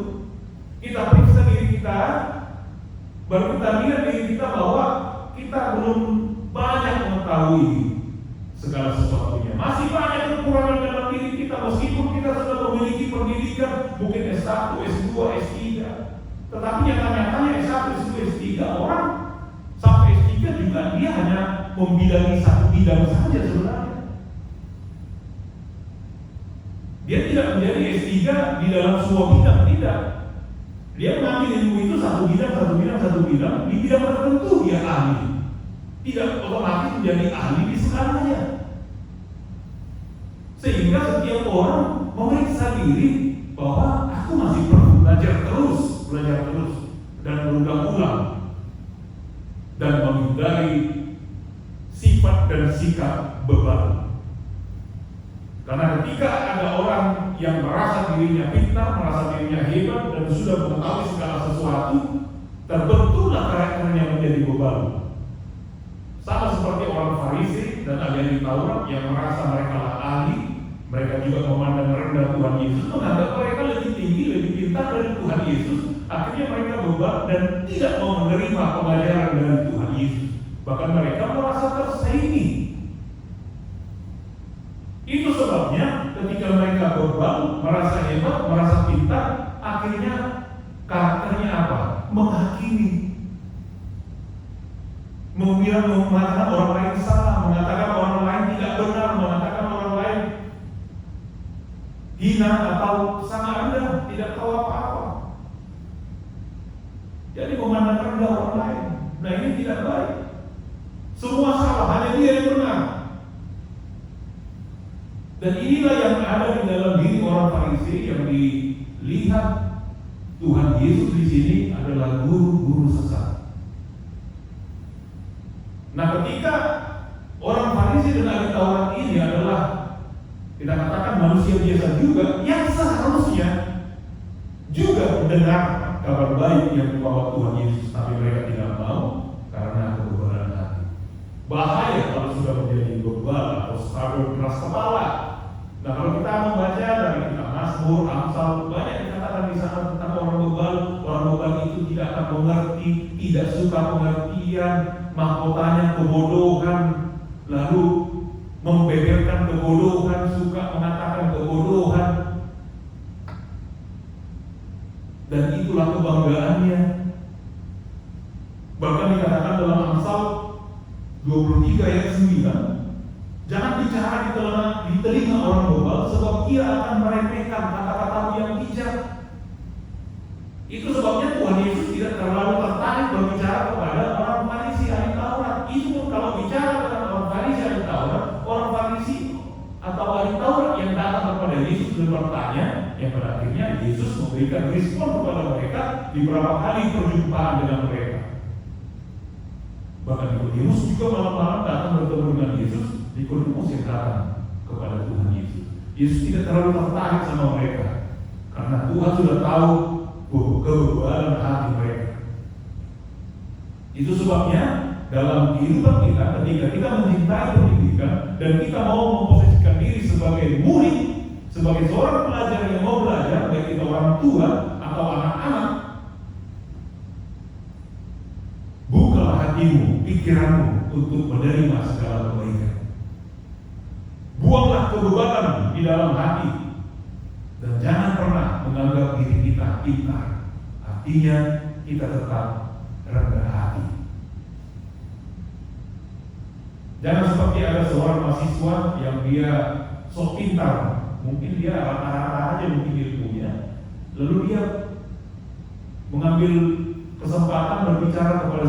Speaker 3: Kita periksa diri kita, baru kita lihat diri kita bahwa kita belum banyak mengetahui segala sesuatunya. Masih banyak kekurangan dalam diri kita, meskipun kita sudah memiliki pendidikan mungkin S1, S2, S3. Tetapi yang nyatanya S1, S2, S3 orang sampai S3 juga dia hanya membidangi satu bidang saja sebenarnya. Dia tidak menjadi S3 di dalam semua bidang, tidak. Dia mengambil ilmu itu satu bidang, di bidang tertentu dia ahli. Tidak otomatis menjadi ahli di segalanya. Sehingga setiap orang memeriksa diri bahwa aku masih perlu belajar terus dan berulang-ulang, dan menghindari sifat dan sikap beban. Karena ketika ada orang yang merasa dirinya pintar, merasa dirinya hebat, dan sudah mengetahui segala sesuatu, terbentuklah karakternya menjadi beban. Sama seperti orang Farisi dan ahli Taurat yang merasa mereka lah ahli, mereka juga memandang rendah Tuhan Yesus, menganggap mereka lebih tinggi, lebih pintar dari Tuhan Yesus. Akhirnya mereka beban dan tidak mau menerima pengajaran dari Tuhan Yesus. Bahkan mereka merasa tersaingi. Itu sebabnya ketika mereka berbal, merasa hebat, merasa pintar, akhirnya karakternya apa? Menghakimi, mengatakan orang lain salah, mengatakan orang lain tidak benar, mengatakan orang lain hina atau sangat rendah, tidak tahu apa-apa. Jadi memandang rendah orang lain. Nah, ini tidak baik. Semua salah, hanya dia yang benar. Dan inilah yang ada di dalam diri orang Farisi yang dilihat Tuhan Yesus di sini adalah guru-guru sesat. Nah, ketika orang Farisi dan ahli Taurat ini adalah, kita katakan, manusia biasa juga yang seharusnya juga mendengar kabar baik yang dibawa Tuhan Yesus, tapi mereka tidak mau karena kebebalan hati. Bahaya kalau sudah menjadi bebal atau struggle keras kepala. Nah, kalau kita membaca dari kitab Mazmur, Amsal, banyak dikatakan di sana tentang orang bebal. Orang bebal itu tidak akan mengerti, tidak suka pengertian, mahkotanya kebodohan, lalu membeberkan kebodohan, suka mengatakan kebodohan. Dan itulah kebanggaannya. Bahkan dikatakan dalam Amsal 23 ayat 9, jangan bicara di telinga orang bebal, sebab ia akan meremehkan kata-katamu yang bijak. Itu sebabnya Tuhan Yesus tidak terlalu tertarik berbicara kepada orang Farisi ahli Taurat. Itu pun kalau bicara dengan orang Farisi ahli Taurat, orang Farisi atau ahli Taurat yang datang kepada Yesus dan bertanya, yang pada akhirnya Yesus memberikan respon kepada mereka di beberapa kali perjumpaan dengan mereka. Bahkan Nikodemus juga malam-malam datang bertemu dengan Yesus. Nikodemus yang datang kepada Tuhan Yesus. Yesus tidak terlalu tertarik sama mereka karena Tuhan sudah tahu kebebalan hati mereka. Itu sebabnya dalam kehidupan kita, ketika kita mencintai pendidikan dan kita mau memposisikan diri sebagai murid, sebagai seorang pelajar yang mau belajar, baik kita orang tua atau anak-anak, bukalah hatimu, pikiranmu untuk menerima segala kebaikan. Buanglah kebebanan di dalam hati dan jangan pernah menganggap diri kita pintar. Artinya kita tetap rendah hati. Jangan seperti ada seorang mahasiswa yang dia sok pintar, mungkin dia rata-rata aja mungkin ilmunya, lalu dia mengambil kesempatan berbicara kepada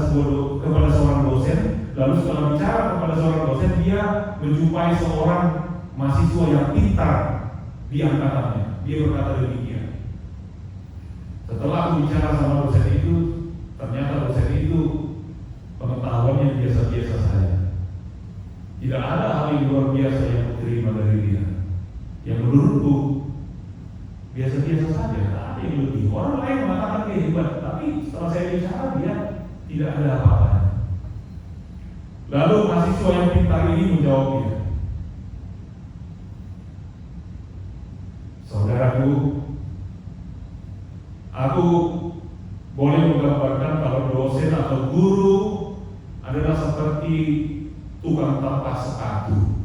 Speaker 3: seorang dosen, lalu setelah bicara kepada seorang dosen dia menjumpai seorang mahasiswa yang pintar di angkatannya. Dia berkata demikian, setelah aku bicara sama dosen itu, ternyata dosen itu pengetahuannya biasa-biasa saja. Tidak ada hal yang luar biasa yang aku terima dari dia. Yang menurutku biasa-biasa saja, tak ada yang lebih. Orang lain mengatakan dia hebat, tapi setelah saya bicara dia tidak ada apa-apa. Lalu mahasiswa yang pintar ini menjawabnya, saudaraku, aku boleh menggambarkan kalau dosen atau guru adalah seperti tukang tempat sepatu.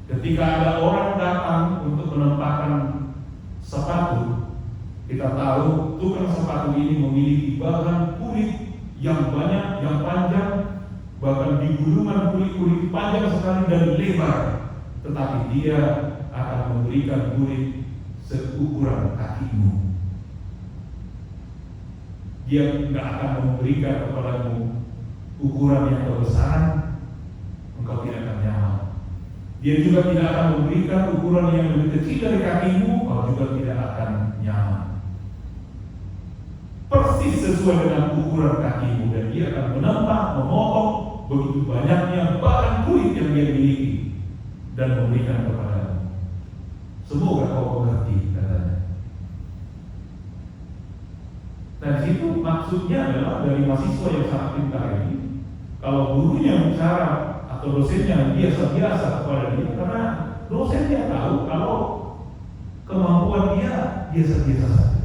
Speaker 3: Ketika ada orang datang untuk menempatkan sepatu, kita tahu tukang sepatu ini memiliki bahan kulit yang banyak, yang panjang, bahkan di gulungan kulit-kulit panjang sekali dan lebar. Tetapi dia akan memberikan kulit seukuran kakimu. Dia tidak akan memberikan kepadamu ukuran yang kebesaran, engkau tidak akan nyaman. Dia juga tidak akan memberikan ukuran yang lebih kecil dari kakimu, engkau juga tidak akan nyaman. Persis sesuai dengan ukuran kakimu, dan dia akan menambah, memotong begitu banyaknya bahan kulit yang dia miliki dan memberikan kepadamu. Semoga kau mengerti, katanya. Dan situ maksudnya adalah dari mahasiswa yang sangat pintar ini, kalau gurunya bicara atau dosennya biasa-biasa kepada dia, karena dosennya tahu kalau kemampuan dia biasa-biasa saja,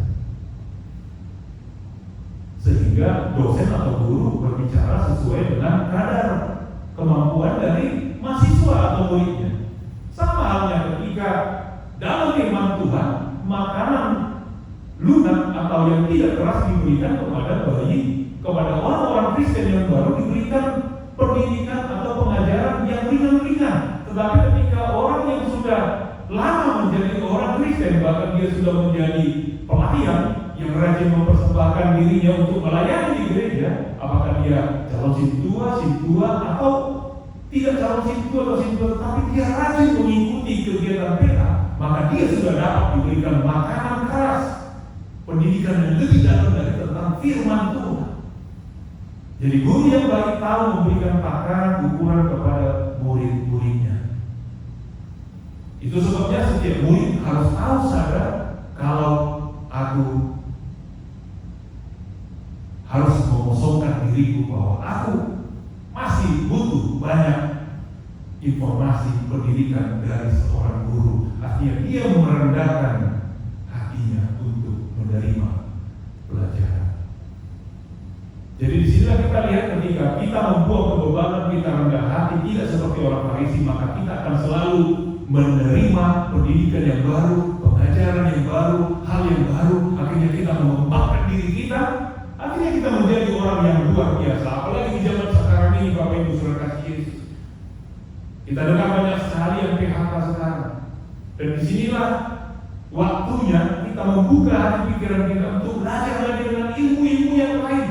Speaker 3: sehingga dosen atau guru berbicara sesuai dengan kadar kemampuan dari mahasiswa atau muridnya. Sama halnya ketika dalam firman Tuhan makanan lunak atau yang tidak keras diberikan kepada bayi, kepada orang-orang Kristen yang baru diberikan pendidikan atau pengajaran yang ringan-ringan. Tetapi ketika orang yang sudah lama menjadi orang Kristen, bahkan dia sudah menjadi pelayan yang rajin mempersembahkan dirinya untuk melayani di gereja, apakah dia calon sintua atau tidak calon sintua, tetapi dia rajin mengikuti kegiatan PA, maka dia sudah dapat diberikan makanan keras, pendidikan yang lebih dalam dari tentang firman Tuhan. Jadi guru yang baik tahu memberikan takaran ukuran kepada murid-muridnya. Itu sebabnya setiap murid harus tahu sadar kalau aku harus mengosongkan diriku bahwa aku masih butuh banyak informasi pendidikan dari seorang guru. Artinya dia merendahkan hatinya untuk menerima pelajaran. Jadi di sinilah kita lihat ketika kita membuang kebebanan, kita rendah hati, tidak seperti orang Farisi, maka kita akan selalu menerima pendidikan yang baru, pengajaran yang baru, hal yang baru. Akhirnya kita mengembangkan diri kita, akhirnya kita menjadi orang yang luar biasa. Apalagi di zaman sekarang ini, Bapak Ibu Saudara kasih Yesus, kita dengar banyak sekali yang PHK sekarang. Dan disinilah waktunya kita membuka hati pikiran kita untuk belajar lagi dengan ilmu-ilmu yang lain.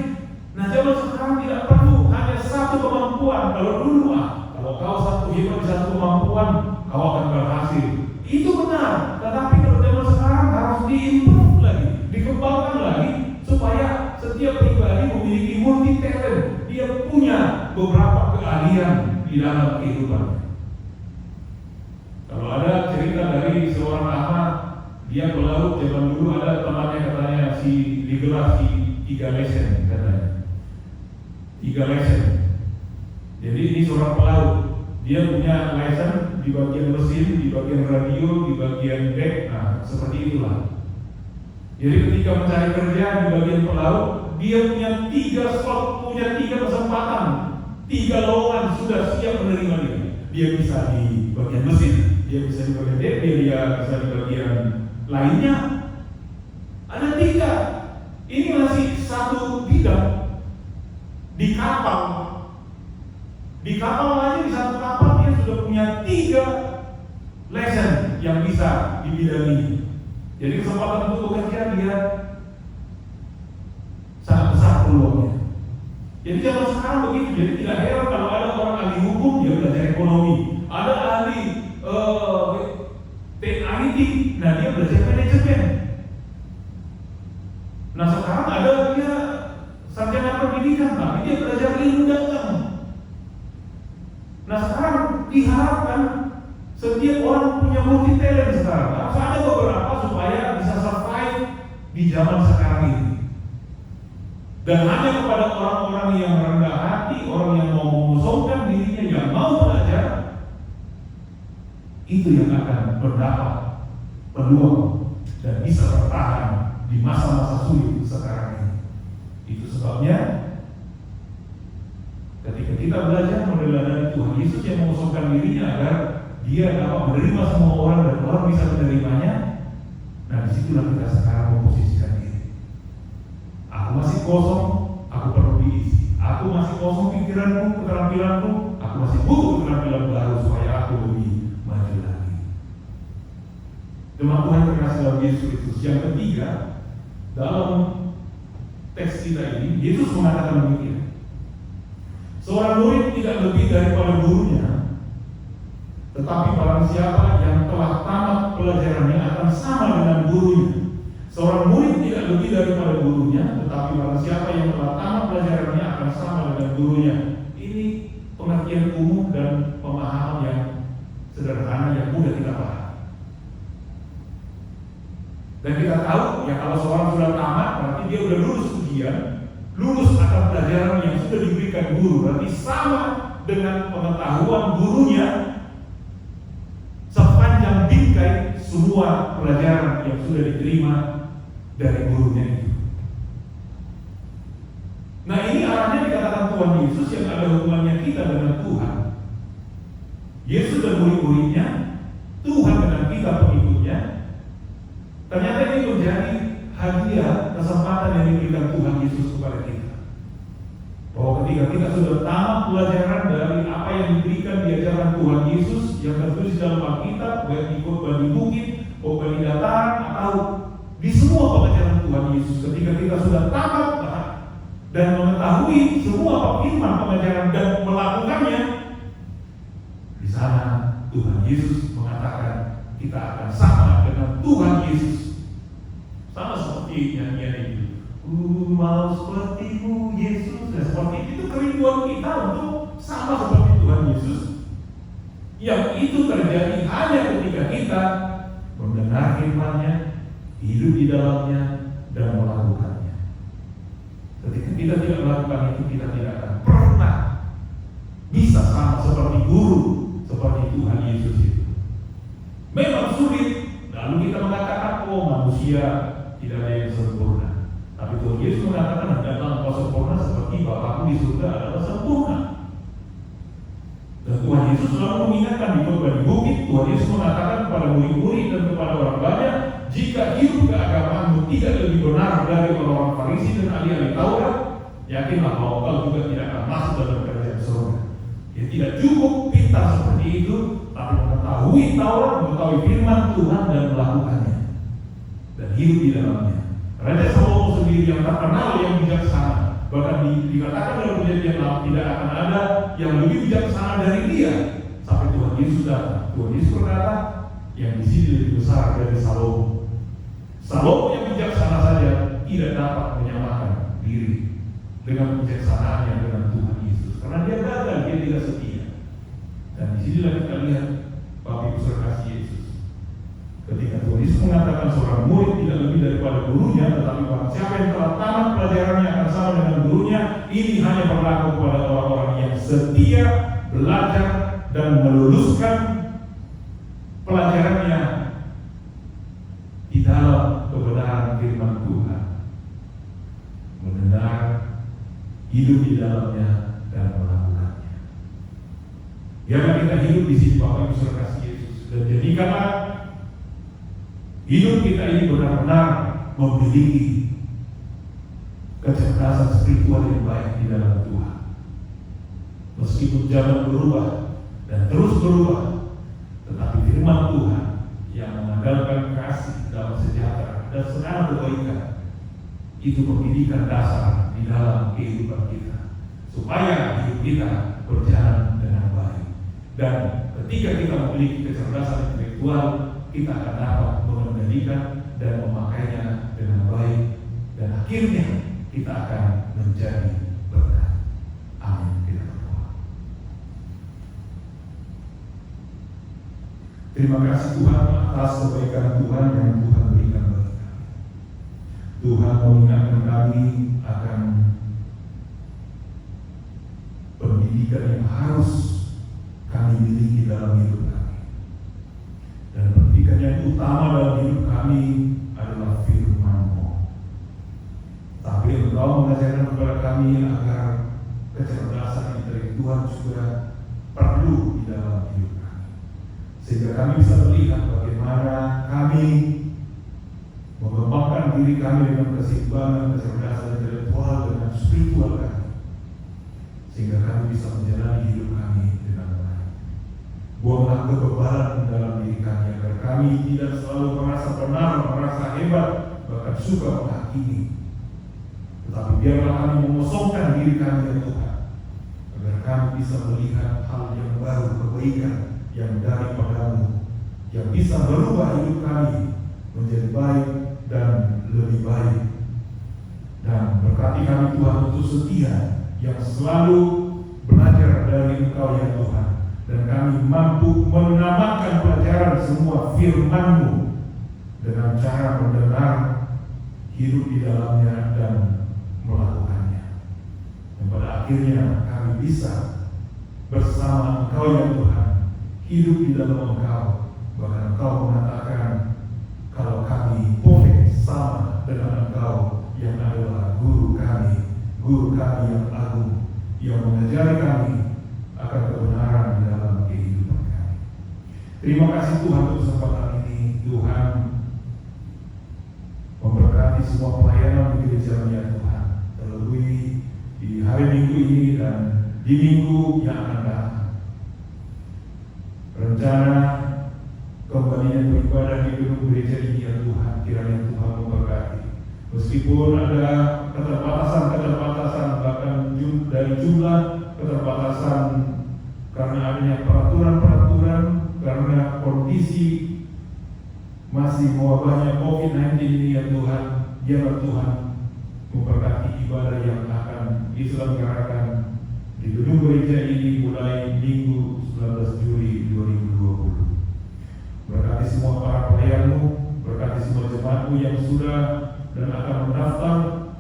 Speaker 3: Nah, zaman sekarang tidak perlu hanya satu kemampuan. Kalau dulu kalau kau satu hebat di satu kemampuan, kau akan berhasil. Itu benar. Tetapi kalau zaman sekarang harus diimprove lagi, dikembangkan lagi, supaya setiap pribadi memiliki multi talent. Dia punya kehidupannya. Kalau ada cerita dari seorang Ahmad, dia pelaut zaman dulu, ada temannya katanya digelar si 3 lesen katanya. 3 lesen. Jadi ini seorang pelaut, dia punya lesen di bagian mesin, di bagian radio, di bagian deck, nah seperti itulah. Jadi ketika mencari kerja di bagian pelaut, dia punya 3 slot, punya 3 kesempatan, 3 lowongan sudah siap menerima dia. Dia bisa di bagian mesin, dia bisa di bagian deck, dia bisa di bagian lainnya. Ada 3. Ini masih satu bidang. Di kapal aja, di satu kapal dia sudah punya 3 lesen yang bisa di bidang ini. Jadi kesempatan untuk bekerja dia sangat besar peluangnya. Jadi zaman sekarang begitu. Jadi tidak heran kalau ada orang ahli hukum dia belajar ekonomi, ada ahli IT, nah dia belajar manajemen. Nah sekarang ada dia sarjana pendidikan, tapi dia belajar ilmu dagang. Nah sekarang diharapkan setiap orang punya multi talent sekarang. Harus ada beberapa supaya bisa survive di zaman sekarang ini. Dan hanya kepada orang-orang yang rendah hati, orang yang mau mengosongkan dirinya, yang mau belajar, itu yang akan mendapat peluang dan bisa bertahan di masa-masa sulit sekarang ini. Itu sebabnya ketika kita belajar meneladani Tuhan Yesus yang mengosongkan dirinya agar dia dapat menerima semua orang dan orang bisa menerimanya, nah disitulah kita sekarang memposisikan diri. Aku masih kosong, aku perlu diisi. Aku masih kosong pikiranku, keterampilanku, aku masih butuh keterampilan baru supaya aku lebih maju lagi. Teman Tuhan terkasih dalam Yesus Kristus. Yang ketiga, dalam teks kita ini, Yesus mengatakan demikian. Seorang murid tidak lebih daripada gurunya, tetapi barang siapa yang telah tamat pelajarannya akan sama dengan gurunya. Seorang murid tidak lebih daripada gurunya, tetapi barang siapa yang telah tamat pelajarannya akan sama dengan gurunya. Ini pengertian umum dan pemahaman yang sederhana yang mudah kita paham. Dan kita tahu ya kalau seorang sudah tamat berarti dia sudah lulus ujian, lulus akan pelajaran yang sudah diberikan guru, berarti sama dengan pengetahuan gurunya sepanjang bingkai semua pelajaran yang sudah diterima dari gurunya itu. Nah ini arahnya dikatakan Tuhan Yesus yang ada hubungannya kita dengan Tuhan. Yesus dan murid-muridnya, Tuhan dengan kita pengikutnya. Ternyata ini menjadi hadiah kesempatan yang diberikan Tuhan Yesus kepada kita. Bahwa ketika kita sudah tamat pelajaran dari apa yang diberikan di ajaran Tuhan Yesus yang tertulis dalam Alkitab, baik di khotbah di bukit, khotbah di dataran, atau di semua pengajaran Tuhan Yesus, ketika kita sudah tamat dan mengetahui semua firman pengajaran dan melakukannya, di sana Tuhan Yesus mengatakan kita akan sama dengan Tuhan Yesus. Sama seperti nyanyian itu. Mau sepertimu Yesus. Dan seperti itu kerinduan kita untuk sama seperti Tuhan Yesus. Yang itu terjadi hanya ketika kita mendengar firman-Nya, hidup di dalamnya, dan melakukannya. Ketika kita tidak melakukan itu, kita tidak akan pernah bisa sama seperti guru, seperti Tuhan Yesus itu. Memang sulit, lalu kita mengatakan, oh manusia tidak ada yang sempurna. Tapi Tuhan Yesus mengatakan, hendaklah engkau sempurna seperti Bapakku di surga adalah sempurna. Dan Tuhan Yesus selalu mengingatkan di khotbah di bukit, Tuhan Yesus mengatakan kepada murid-murid dan kepada orang banyak, jika hidup keagamaanmu tidak lebih benar dari orang-orang Farisi dan ahli-ahli Taurat, yakinlah bahwa engkau juga tidak akan masuk dalam kerajaan surga. Ya tidak cukup pintar seperti itu, tapi mengetahui Taurat, mengetahui firman Tuhan dan melakukannya dan hidup di dalamnya. Raja Salomo sendiri yang terkenal yang bijaksana, bahkan dikatakan dalam perjanjian lama tidak akan ada yang lebih bijaksana dari dia sampai Tuhan Yesus datang. Tuhan Yesus berkata, yang di sini lebih besar dari Salomo. Salomo yang bijaksana saja tidak dapat menyamakan diri dengan kebijaksanaannya dengan Tuhan Yesus, karena dia gagal, dia tidak setia. Dan disinilah kita lihat Bapak Ibu kasih Yesus. Ketika Tuhan Yesus mengatakan seorang murid tidak lebih daripada gurunya, tetapi barang siapa yang telah tamat pelajarannya akan sama dengan gurunya, ini hanya berlaku kepada orang-orang yang setia belajar dan meluluskan pelajarannya di dalam kebenaran firman Tuhan, mendengar, hidup di dalamnya, dan melakukannya. Biarlah kita hidup di sini Bapak Ibu kasih Yesus, dan jadikanlah hidup kita ini benar-benar memiliki kecerdasan spiritual yang baik di dalam Tuhan. Meskipun zaman berubah dan terus berubah, tetapi firman Tuhan yang mengandalkan kasih dalam sejahtera dan segala kebaikan itu pendidikan dasar di dalam kehidupan kita, supaya hidup kita berjalan dengan baik. Dan ketika kita memiliki kecerdasan intelektual, kita akan dapat mengendalikan dan memakainya dengan baik, dan akhirnya kita akan menjadi berkat. Amin. Kita berdoa. Terima kasih Tuhan atas kebaikan Tuhan yang Tuhan berikan bagi kami. Tuhan mengingatkan kami akan pendidikan yang harus kami miliki dalam hidup kami. Dan pendidikan yang utama dalam hidup kami adalah firman-Mu. Tapi Engkau mengajarkan kepada kami agar kecerdasan intelektual juga perlu di dalam hidup kami, sehingga kami bisa melihat bagaimana kami mengembangkan diri kami dengan keseimbangan kecerdasan intelektual dengan spiritual kami, sehingga kami bisa menjalani hidup kami dengan baik. Buanglah kebebalan dalam diri kami agar kami tidak selalu merasa benar, merasa hebat, bahkan suka menghakimi. Tetapi biarlah kami mengosongkan diri kami ya Tuhan, agar kami bisa melihat hal yang baru, kebaikan yang daripadamu, yang bisa merubah hidup kami menjadi baik dan lebih baik. Dan berkati kami Tuhan untuk setia, yang selalu belajar dari Engkau ya Tuhan, dan kami mampu mengamalkan pelajaran semua firman-Mu dengan cara mendengar, hidup di dalamnya, dan melakukannya. Dan pada akhirnya kami bisa bersama Engkau ya Tuhan, hidup di dalam Engkau. Bahkan Engkau mengatakan kalau kami boleh sama dengan Engkau yang adalah guru kami yang agung, yang mengajari kami akan kebenaran di dalam kehidupan kami. Terima kasih Tuhan untuk kesempatan ini. Tuhan memberkati semua pelayanan di gereja ya Tuhan, terlebih di hari Minggu ini dan di minggu yang akan datang. Rencana kembalinya beribadah di gedung gereja ini ya Tuhan, kiranya Tuhan memberkati. Meskipun ada keterbatasan, bahkan dari jumlah keterbatasan karena adanya peraturan, karena kondisi masih mewabahnya COVID-19 ini ya Tuhan, biarlah Tuhan memberkati ibadah yang akan diselenggarakan di gedung gereja ini mulai Minggu 19 Juli 2020. Berkati semua para pelayan-Mu, berkati semua jemaat-Mu yang sudah dan akan mendaftar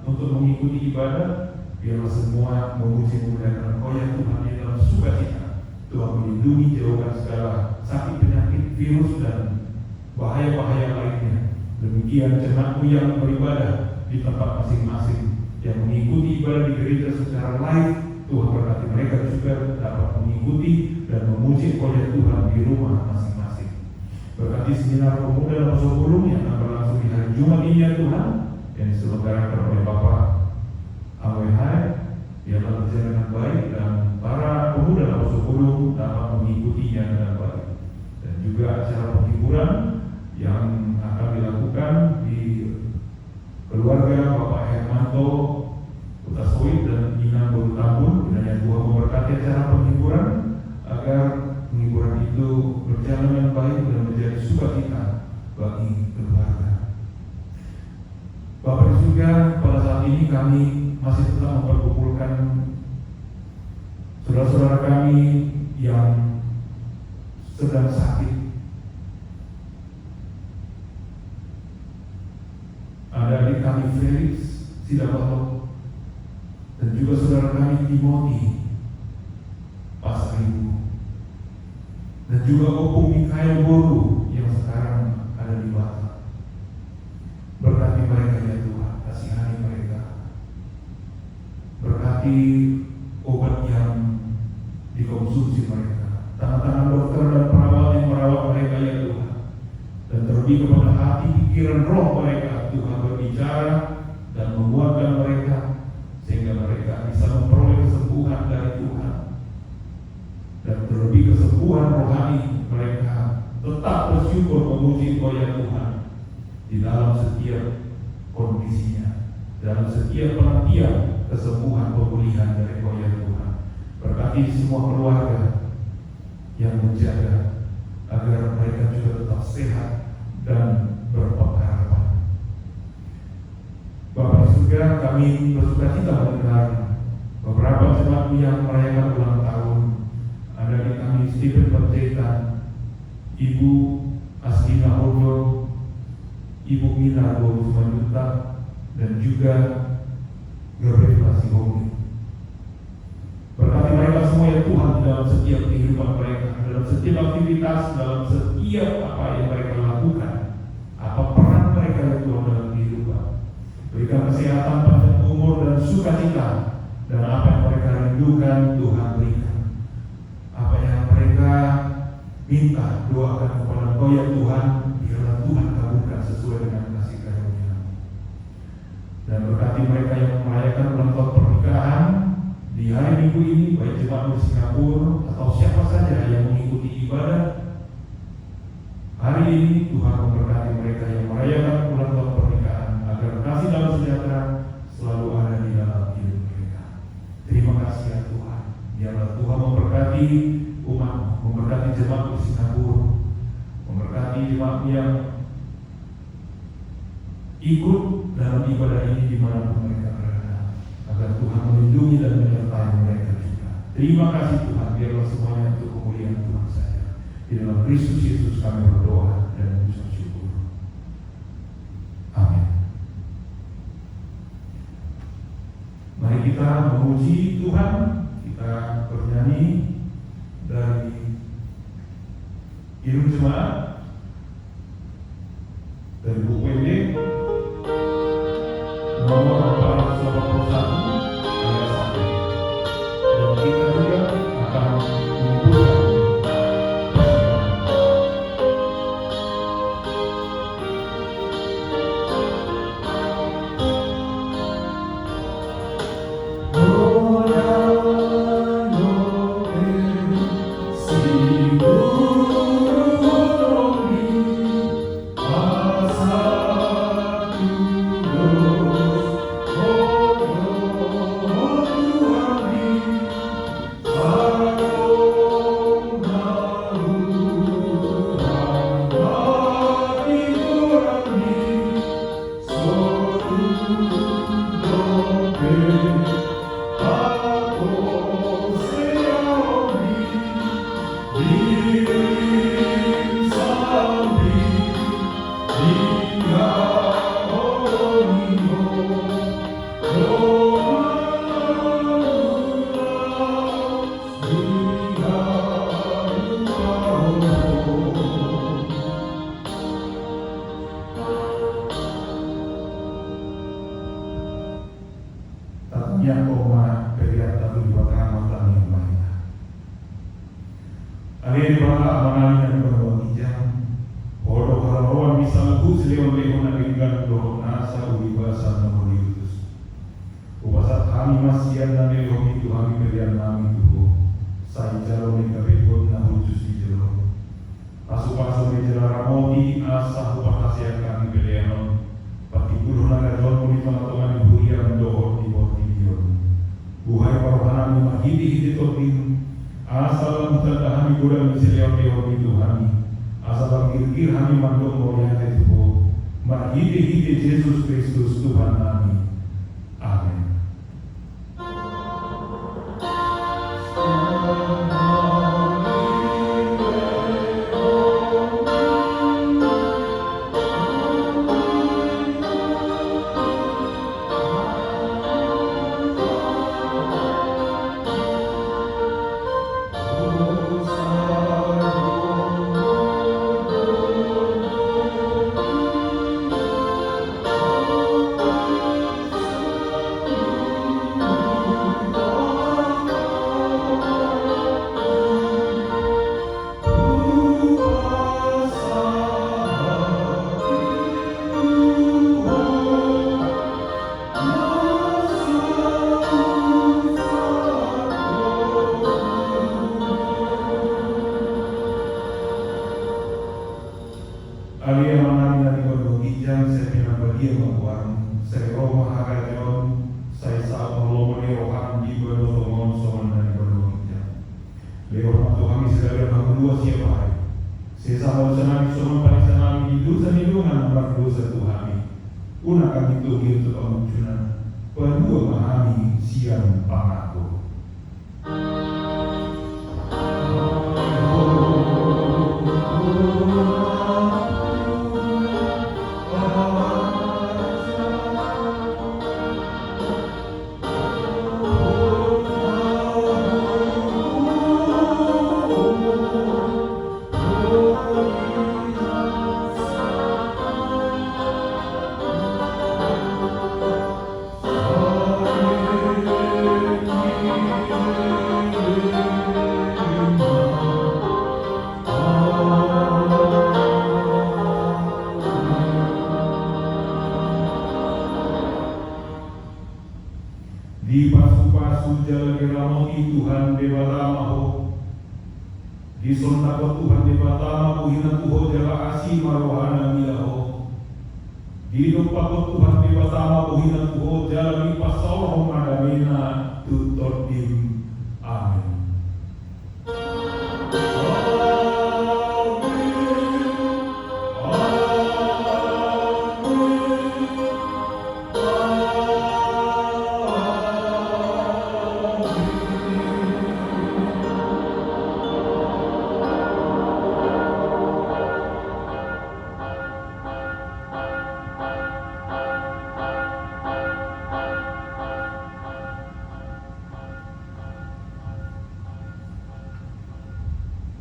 Speaker 3: untuk mengikuti ibadah. Biarlah semua memuji memuliakan Engkau ya Tuhan di dalam sukacita. Tuhan melindungi, jauhkan segala sakit, penyakit, virus, dan bahaya-bahaya lainnya. Demikian jemaat-Mu yang beribadah di tempat masing-masing, yang mengikuti ibadah di gereja secara live, Tuhan berkati mereka juga dapat mengikuti dan memuji Engkau ya Tuhan di rumah masing-masing. Berkati seminar pemuda dan Rasul yang akan berlangsung di hari Jumat ini ya Tuhan, yang diselenggarakan oleh Bapak Awehai, biarlah berjalan dengan baik dan para pemuda dan Rasul dapat mengikutinya dengan baik. Dan juga acara penghiburan yang akan dilakukan di keluarga Bapak Hermanto Utasoid dan Nina Borutambun, kiranya Tuhan memberkati acara penghiburan agar penghiburan itu berjalan dengan baik dan menjadi sukacita bagi keluarga. Bapak di surga, pada saat ini kami masih tetap memperkumpulkan saudara-saudara kami yang sedang sakit. Ada adik kami Felix Sidabato dan juga saudara kami Timothy Pasaribu dan juga Opung Mikael Boru yang sekarang ada di Batam. Berkati mereka ya Tuhan, kasihani mereka. Berkati obat yang dikonsumsi mereka, tangan-tangan dokter dan perawat yang merawat mereka ya Tuhan. Dan terlebih kepada hati, pikiran, roh mereka, Tuhan berbicara dan menguatkan mereka sehingga mereka bisa memperoleh kesembuhan dari Tuhan. Dan terlebih kesembuhan rohani, mereka tetap bersyukur memuji Engkau ya Tuhan di dalam setiap kondisinya, dalam setiap penantian kesembuhan pemulihan dari Engkau ya Tuhan. Berkati semua keluarga yang menjaga agar mereka juga tetap sehat dan berpengharapan. Bapak surga, kami bersukacita mendengar beberapa jemaat yang merayakan ulang tahun. Ada di kami Stephen Panjaitan, Ibu Asmina Hojo, Ibu Mina Boru Sumajuta, dan juga Gabriela Sihomi. Berkati mereka semua ya Tuhan di dalam setiap kehidupan mereka, dalam setiap aktivitas, dalam setiap apa yang mereka lakukan, apa peran mereka ya Tuhan dalam kehidupan. Berikan kesehatan, panjang umur dan sukacita, dan apa yang mereka rindukan Tuhan berikan. Apa yang mereka minta, doakan kepada Engkau ya Tuhan, biarlah Tuhan kabulkan sesuai dengan kasih karunia-Mu. Dan berkati mereka yang merayakan ulang tahun pernikahan di hari Minggu ini, baik jemaat di Singapura atau siapa saja yang mengikuti ibadah hari ini. Tuhan memberkati mereka yang merayakan ulang tahun pernikahan, agar kasih dan sejahtera selalu ada di dalam hidup mereka. Terima kasih ya Tuhan. Biarlah Tuhan memberkati umat, memberkati jemaat di Singapura, memberkati jemaat yang ikut dalam ibadah ini dimanapun mereka berada, agar Tuhan melindungi dan menyertai mereka juga. Terima kasih Tuhan, biarlah semuanya untuk kemuliaan Tuhan saja. Di dalam Kristus Yesus kami berdoa dan mengucap syukur. Amin. Mari kita memuji Tuhan, kita bernyanyi dari Himne Jemaat dari buku WD nomor 481 ayat 1. Dan kita juga akan mengumpulkan yang koma periat tapi dipakai mata yang baik. Alih bala amanali dan berbangijam, bodoh harawan bisa legus leon-leon aringan doh nasa ulibasa namolius. Ubasat kami masih dan leon itu kami periat nami tuh. Saya jalo ni kapitun na hujus di jalo. Pasu-pasu di jalo ramoti asa upakasian kami perianon. Pati guru naga jual muni pengatuan ibu yang doh di bawah buhay parohani mahidi-hidi totin asal mutadahani gula misiliyaw-liyaw itu hani asal kirkir hani mandong moyate tuho mahidi-hidi Yesus Kristus Tuhan kami. Amin. Amin. Alia manani nani kono kijang sepena badia mabuang seroma hagajon sai sa molomo le rohan di bono somon somon nani kono kijang. Le rohan to kami segala bangulua siapa hari. Sesa senami somon pada senami di dosa nomor dosa Tuhan. Una kami tuhi untuk amuncunan perlu memahami siang pangako. Di pasu-pasu jalan geramoti Tuhan debatamaho, di sontako Tuhan debatamaho hina tuho jala asi marohana milaho, di dompako Tuhan debatamaho hina tuho jala mipasauho madamena tutodim. Amin.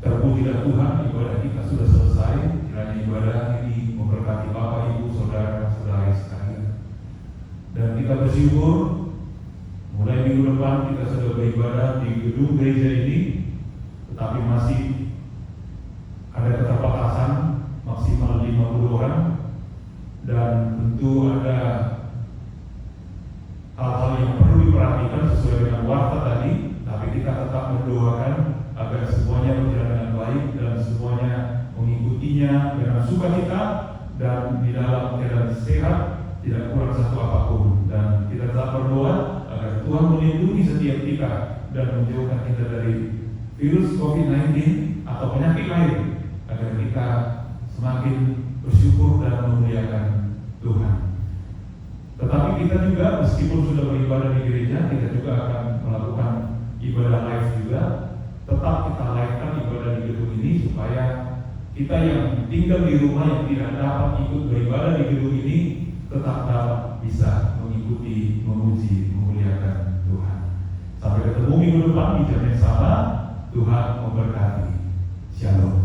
Speaker 3: Terpujilah Tuhan, ibadah kita sudah selesai. Kiranya ibadah ini memberkati Bapak, Ibu, Saudara-saudara sekalian. Dan kita bersyukur mulai minggu depan kita sudah beribadah di gedung gereja ini, tetapi masih ada keterbatasan maksimal 50 orang, dan tentu ada hal-hal yang perlu diperhatikan sesuai dengan warta tadi. Tapi kita tetap mendoakan agar semuanya berjalan dengan baik dan semuanya mengikutinya dengan sukacita dan di dalam keadaan sehat, tidak kurang satu apapun. Dan kita tetap berdoa agar Tuhan melindungi setiap kita dan menjauhkan kita dari virus COVID-19 atau penyakit lain, agar kita semakin bersyukur dan memuliakan Tuhan. Tetapi kita juga meskipun sudah beribadah di gereja, kita juga akan melakukan ibadah live juga. Tetap kita live-kan ibadah di gedung ini supaya kita yang tinggal di rumah yang tidak dapat ikut beribadah di gedung ini tetap dapat bisa mengikuti, memuji, memuliakan Tuhan. Sampai ketemu minggu depan di jam yang sama. Tuhan memberkati. Shalom.